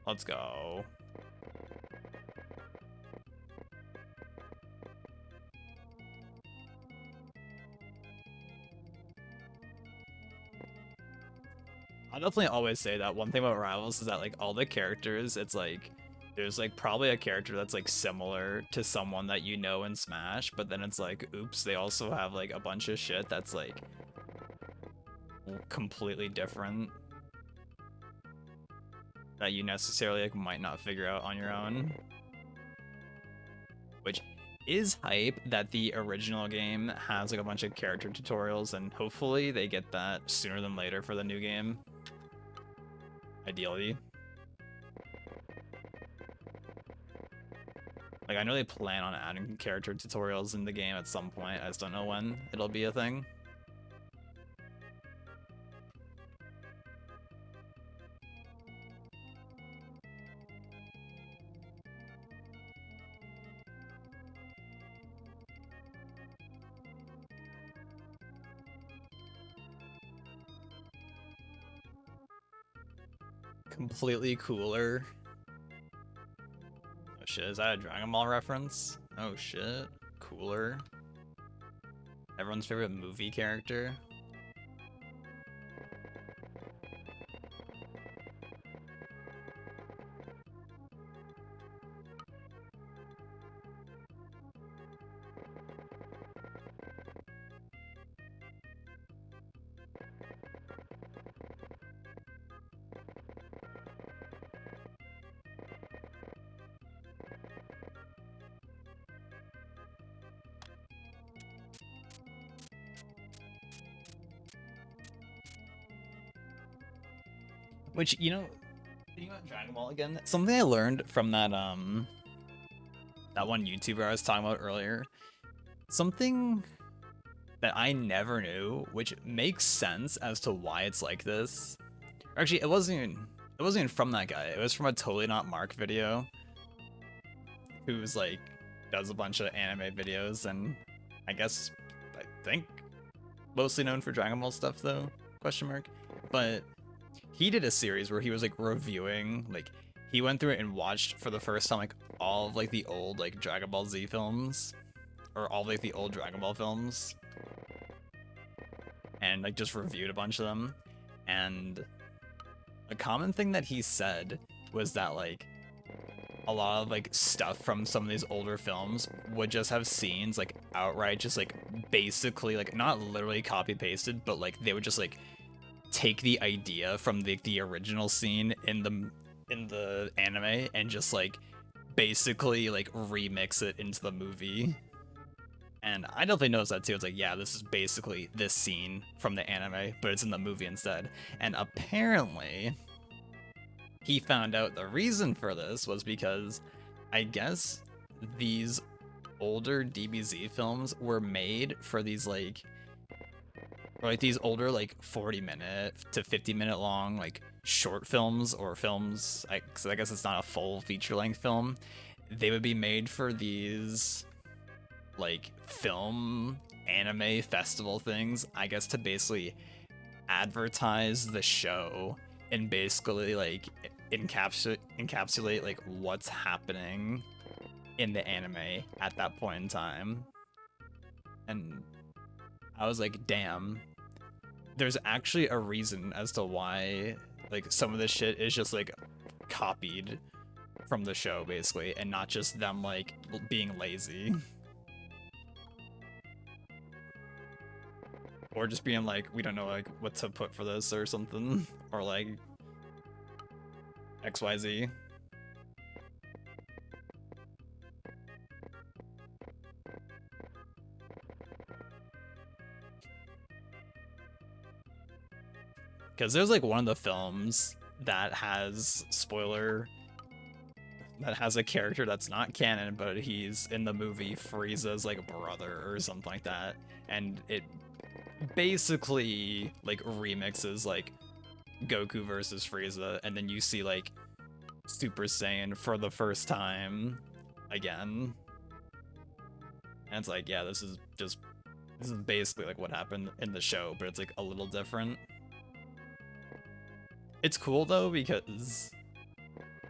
A: Let's go. I'll definitely always say that one thing about Rivals is that like all the characters, it's like there's like probably a character that's like similar to someone that you know in Smash, but then it's like, oops, they also have like a bunch of shit that's like completely different that you necessarily like might not figure out on your own. Which is hype that the original game has like a bunch of character tutorials, and hopefully they get that sooner than later for the new game. Ideally. Like, I know they plan on adding character tutorials in the game at some point. I just don't know when it'll be a thing. Completely cooler. Oh shit, is that a Dragon Ball reference? Oh shit. Cooler. Everyone's favorite movie character. Which, you know, thinking about Dragon Ball again, something I learned from that that one YouTuber I was talking about earlier, something that I never knew, which makes sense as to why it's like this. Actually, it wasn't even from that guy. It was from a Totally Not Mark video, who's like does a bunch of anime videos, and I think mostly known for Dragon Ball stuff though, question mark. But he did a series where he was like reviewing, like he went through it and watched for the first time like all of like the old like Dragon Ball Z films, or all of, like the old Dragon Ball films, and like just reviewed a bunch of them. And a common thing that he said was that like a lot of like stuff from some of these older films would just have scenes like outright just like basically like not literally copy pasted, but like they would just like take the idea from the original scene in the anime and just like basically like remix it into the movie. And I definitely noticed that too. It's like, yeah, this is basically this scene from the anime, but it's in the movie instead. And apparently he found out the reason for this was because I guess these older DBZ films were made for these like, or like these older like 40-minute to 50-minute long like short films or films, because I guess it's not a full feature-length film, they would be made for these like film anime festival things, I guess, to basically advertise the show and basically like encapsulate like what's happening in the anime at that point in time. And I was like, damn, there's actually a reason as to why like some of this shit is just like copied from the show basically, and not just them like being lazy. Or just being like, we don't know like what to put for this or something, or like XYZ. Because there's like one of the films that has that has a character that's not canon, but he's in the movie Frieza's like brother or something like that, and it basically like remixes like Goku versus Frieza, and then you see like Super Saiyan for the first time again, and it's like, yeah, this is basically like what happened in the show, but it's like a little different. It's cool though because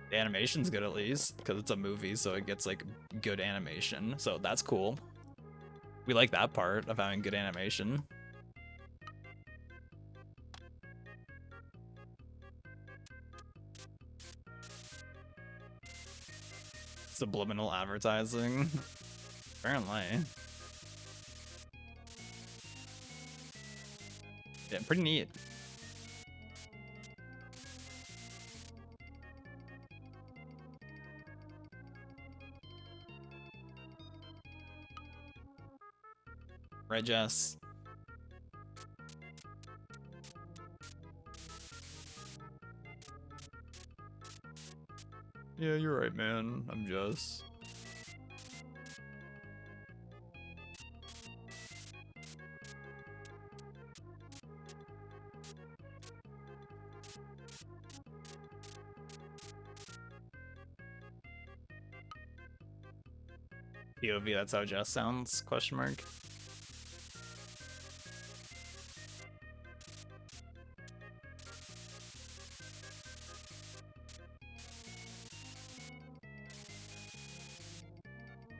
A: the animation's good, at least because it's a movie, so it gets like good animation, so that's cool. We like that part of having good animation. Subliminal advertising. Apparently. Yeah, pretty neat. Right, Jess? Yeah, you're right, man. I'm Jess. POV, that's how Jess sounds? Question mark.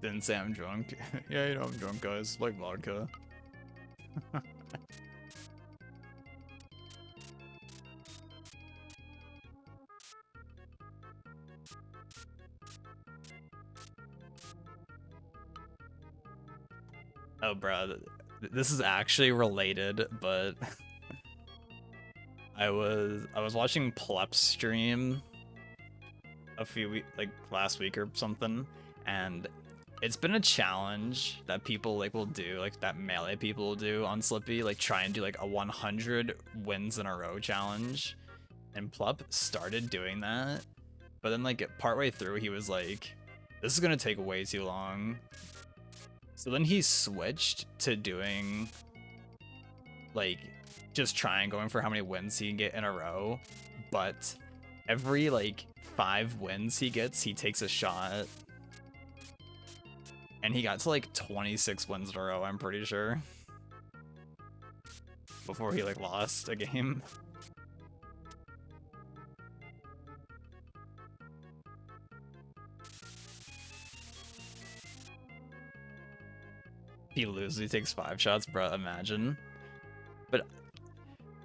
A: Didn't say I'm drunk. Yeah, you know I'm drunk, guys. Like vodka. Oh, bro, this is actually related, but I was watching Plep's stream a few weeks, like last week or something, and it's been a challenge that people like will do, like that melee people will do on Slippy, like try and do like a 100 wins in a row challenge. And Plep started doing that, but then like partway through he was like, this is gonna take way too long. So then he switched to doing like just going for how many wins he can get in a row, but every like 5 wins he gets, he takes a shot. And he got to like 26 wins in a row, I'm pretty sure, before he like lost a game. He loses, he takes 5 shots, bro, imagine. But,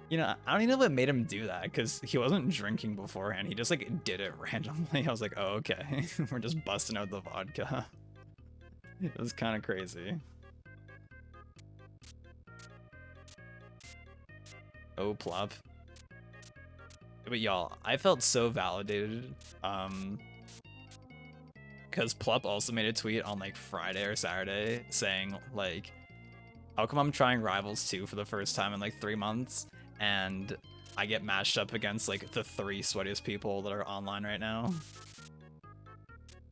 A: you know, I don't even know what made him do that, because he wasn't drinking beforehand, he just like did it randomly. I was like, oh, okay, we're just busting out the vodka. It was kind of crazy. Oh, plop. But y'all, I felt so validated, because Plup also made a tweet on like Friday or Saturday saying like, how come I'm trying Rivals 2 for the first time in like 3 months, and I get matched up against like the 3 sweatiest people that are online right now?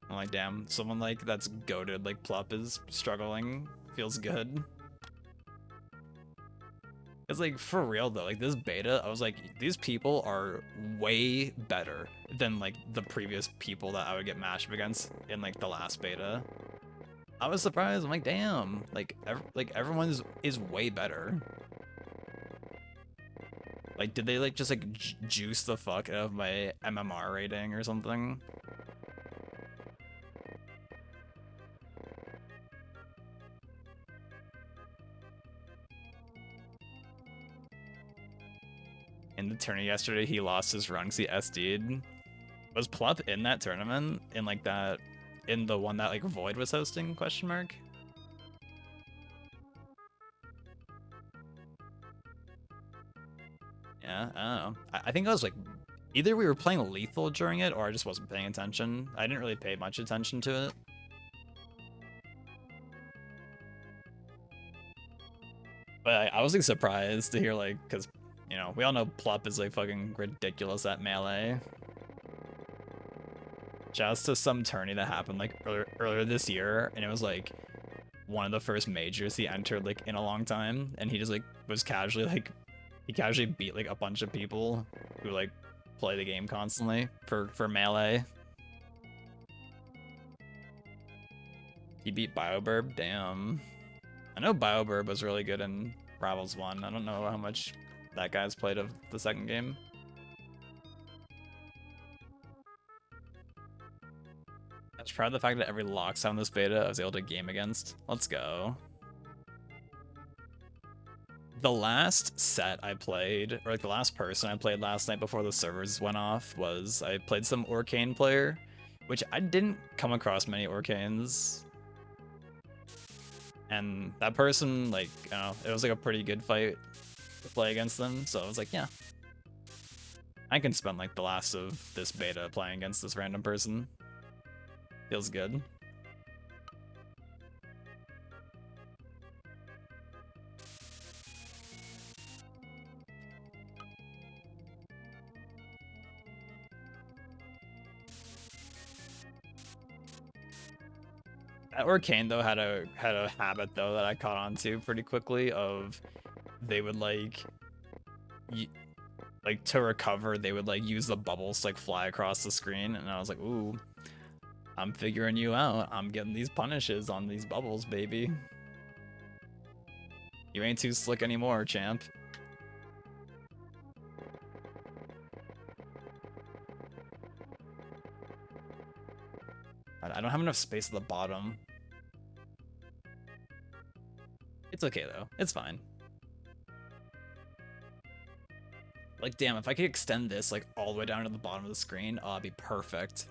A: I'm like, damn, someone like that's goated like Plup is struggling. Feels good. Because Cause like for real though, like this beta, I was like, these people are way better than like the previous people that I would get matched up against in like the last beta. I was surprised. I'm like, damn, like everyone is way better. Like, did they like just like juice the fuck out of my MMR rating or something? In the tournament yesterday, he lost his run because he SD'd. Was Plup in that tournament? In like that, in the one that like Void was hosting? Question mark. Yeah, I don't know. I think I was like, either we were playing lethal during it, or I just wasn't paying attention. I didn't really pay much attention to it. But I was like surprised to hear like, cause you know we all know Plup is like fucking ridiculous at melee. Just to some tourney that happened like earlier this year, and it was like one of the first majors he entered like in a long time, and he just like was casually like, he casually beat like a bunch of people who like play the game constantly for melee. He beat BioBurb, damn. I know BioBurb was really good in Rivals 1. I don't know how much that guy's played of the second game. I was proud of the fact that every lockdown in this beta I was able to game against. Let's go. The last set I played, or like the last person I played last night before the servers went off, was I played some Orcane player, which I didn't come across many Orcanes. And that person, like, you know, it was like a pretty good fight to play against them, so I was like, yeah. I can spend like the last of this beta playing against this random person. Feels good. Orcane though had a habit though that I caught on to pretty quickly of they would like to recover they would like use the bubbles to like fly across the screen, and I was like, ooh, I'm figuring you out. I'm getting these punishes on these bubbles, baby. You ain't too slick anymore, champ. I don't have enough space at the bottom. It's okay though. It's fine. Like, damn, if I could extend this like all the way down to the bottom of the screen, it'd be perfect.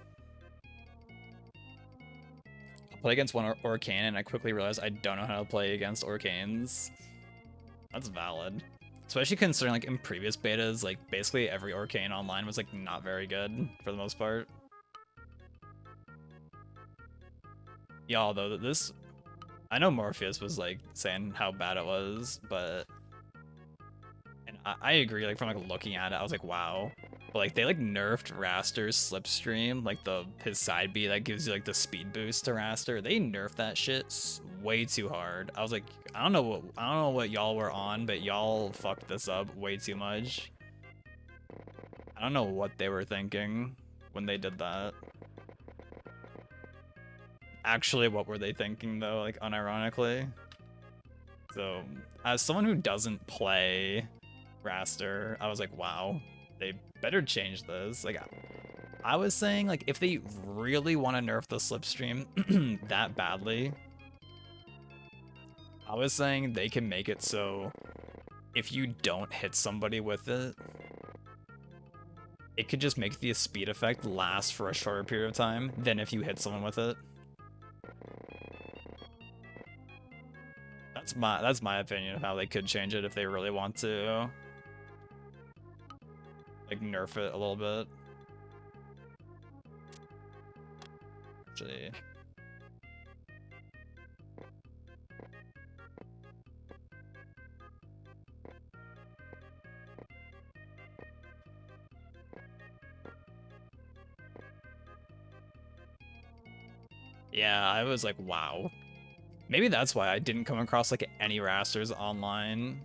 A: I'll play against one Orcane, and I quickly realized I don't know how to play against Orcanes. That's valid. Especially considering, like, in previous betas, like, basically every Orcane online was, like, not very good, for the most part. Yeah, although this... I know Morpheus was, like, saying how bad it was, but... And I agree, like, from, like, looking at it, I was like, wow. But, like, they, like, nerfed Raster's Slipstream, like, his side B that gives you, like, the speed boost to Raster. They nerfed that shit way too hard. I was like, I don't know what y'all were on, but y'all fucked this up way too much. I don't know what they were thinking when they did that. Actually, what were they thinking, though, like, unironically? So, as someone who doesn't play Raster, I was like, wow, they better change this. Like, I was saying, like, if they really want to nerf the Slipstream that badly, I was saying they can make it so if you don't hit somebody with it, it could just make the speed effect last for a shorter period of time than if you hit someone with it. That's my opinion of how they could change it if they really want to. Like, nerf it a little bit. Actually... Yeah, I was like, wow. Maybe that's why I didn't come across, like, any Rasters online.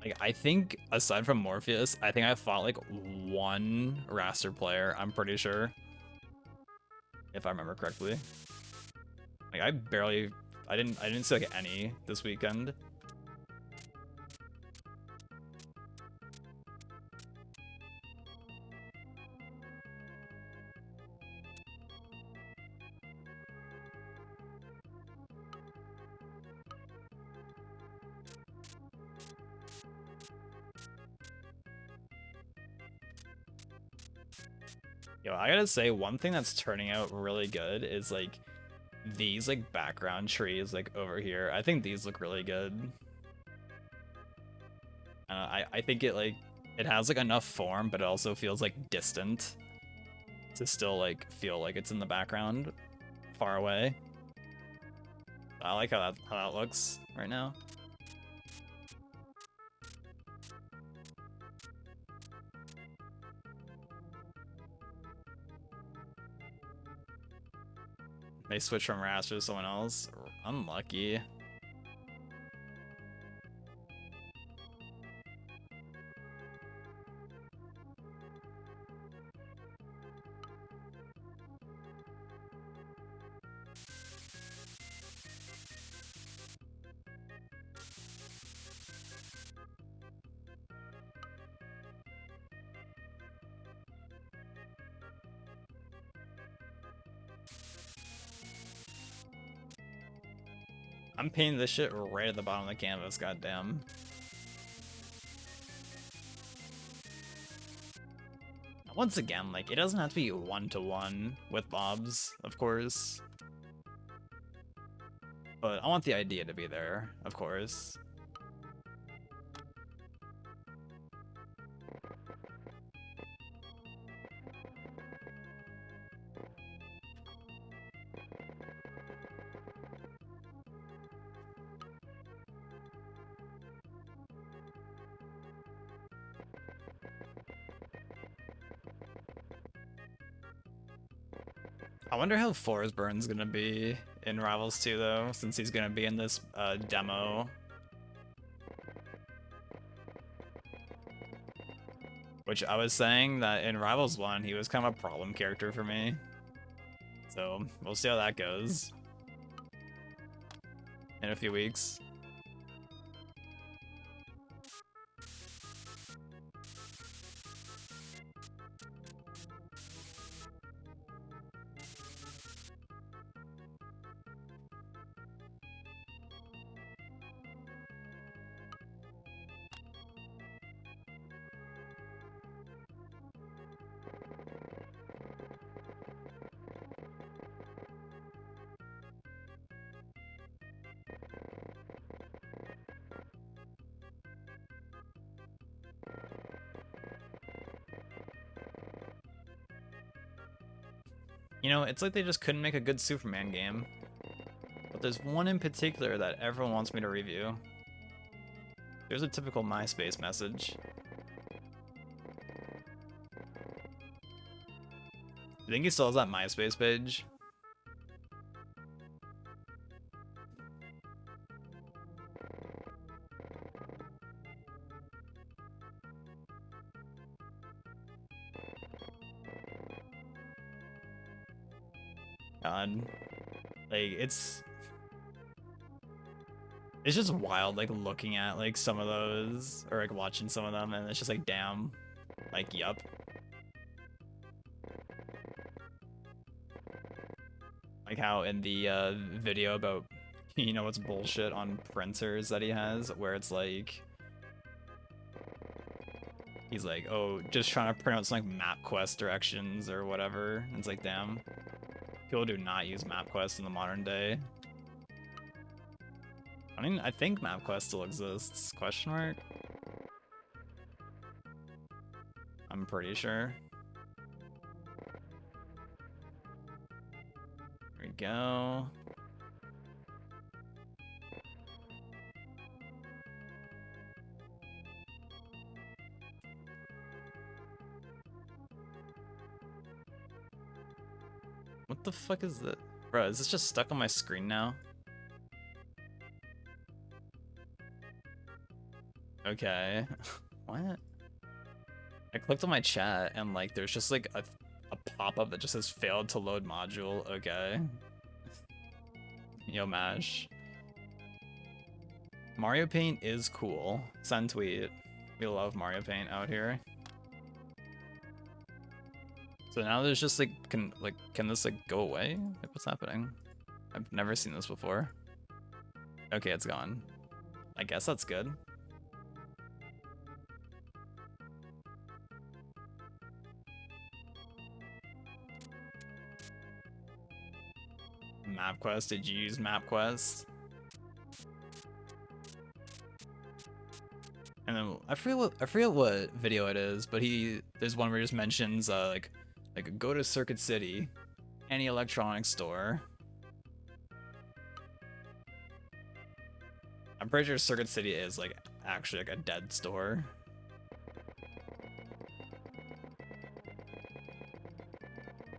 A: Like, I think aside from Morpheus, I think I fought like one Raster player, I'm pretty sure. If I remember correctly. Like I didn't see like any this weekend. Yo, I gotta say, one thing that's turning out really good is like these like background trees like over here. I think these look really good. I think it has like enough form, but it also feels like distant to still like feel like it's in the background, far away. I like how that looks right now. They switch from Raster to someone else. Unlucky. I'm painting this shit right at the bottom of the canvas, goddamn. Once again, like, it doesn't have to be one-to-one with mobs, of course. But I want the idea to be there, of course. I wonder how Forsburn's gonna be in Rivals 2 though, since he's gonna be in this demo. Which I was saying that in Rivals 1, he was kind of a problem character for me. So we'll see how that goes in a few weeks. You know, it's like they just couldn't make a good Superman game. But there's one in particular that everyone wants me to review. There's a typical MySpace message. You think he still has that MySpace page? God. Like, it's just wild, like, looking at, like, some of those, or, like, watching some of them, and it's just like, damn. Like, yup. Like how in the video about, you know what's bullshit on printers that he has, where it's like, he's like, oh, just trying to print out some like MapQuest directions or whatever. And it's like, damn. People do not use MapQuest in the modern day. I mean, I think MapQuest still exists, question mark? I'm pretty sure. There we go. What the fuck is that? Bro, is this just stuck on my screen now? Okay. What? I clicked on my chat and like there's just like a pop-up that just says failed to load module. Okay. Yo, Mash. Mario Paint is cool. Send tweet. We love Mario Paint out here. So now there's just like can this like go away? Like what's happening? I've never seen this before. Okay, it's gone. I guess that's good. MapQuest, did you use MapQuest? And then I forget what video it is, but there's one where he just mentions like go to Circuit City, any electronics store. I'm pretty sure Circuit City is like actually like a dead store.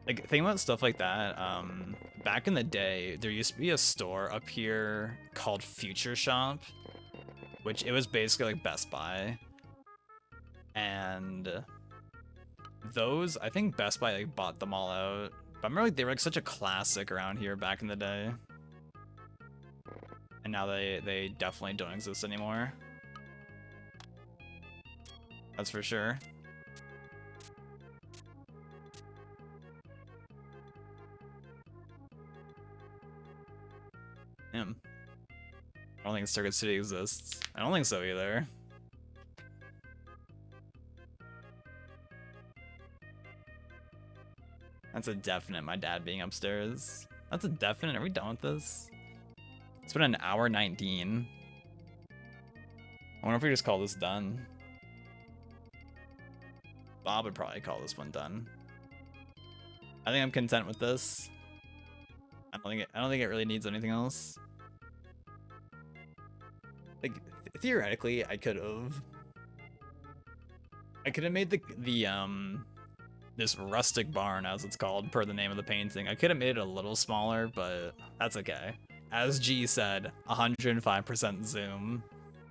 A: Like think about stuff like that. Back in the day, there used to be a store up here called Future Shop, which it was basically like Best Buy. And those, I think Best Buy like bought them all out. But I remember like they were like such a classic around here back in the day. And now they definitely don't exist anymore. That's for sure. I don't think Circuit City exists. I don't think so either. That's a definite, my dad being upstairs. That's a definite. Are we done with this? It's been an hour 19. I wonder if we just call this done. Bob would probably call this one done. I think I'm content with this. I don't think it really needs anything else. Like theoretically, I could have made this rustic barn, as it's called per the name of the painting. I could have made it a little smaller, but that's okay. As G said, 105% zoom.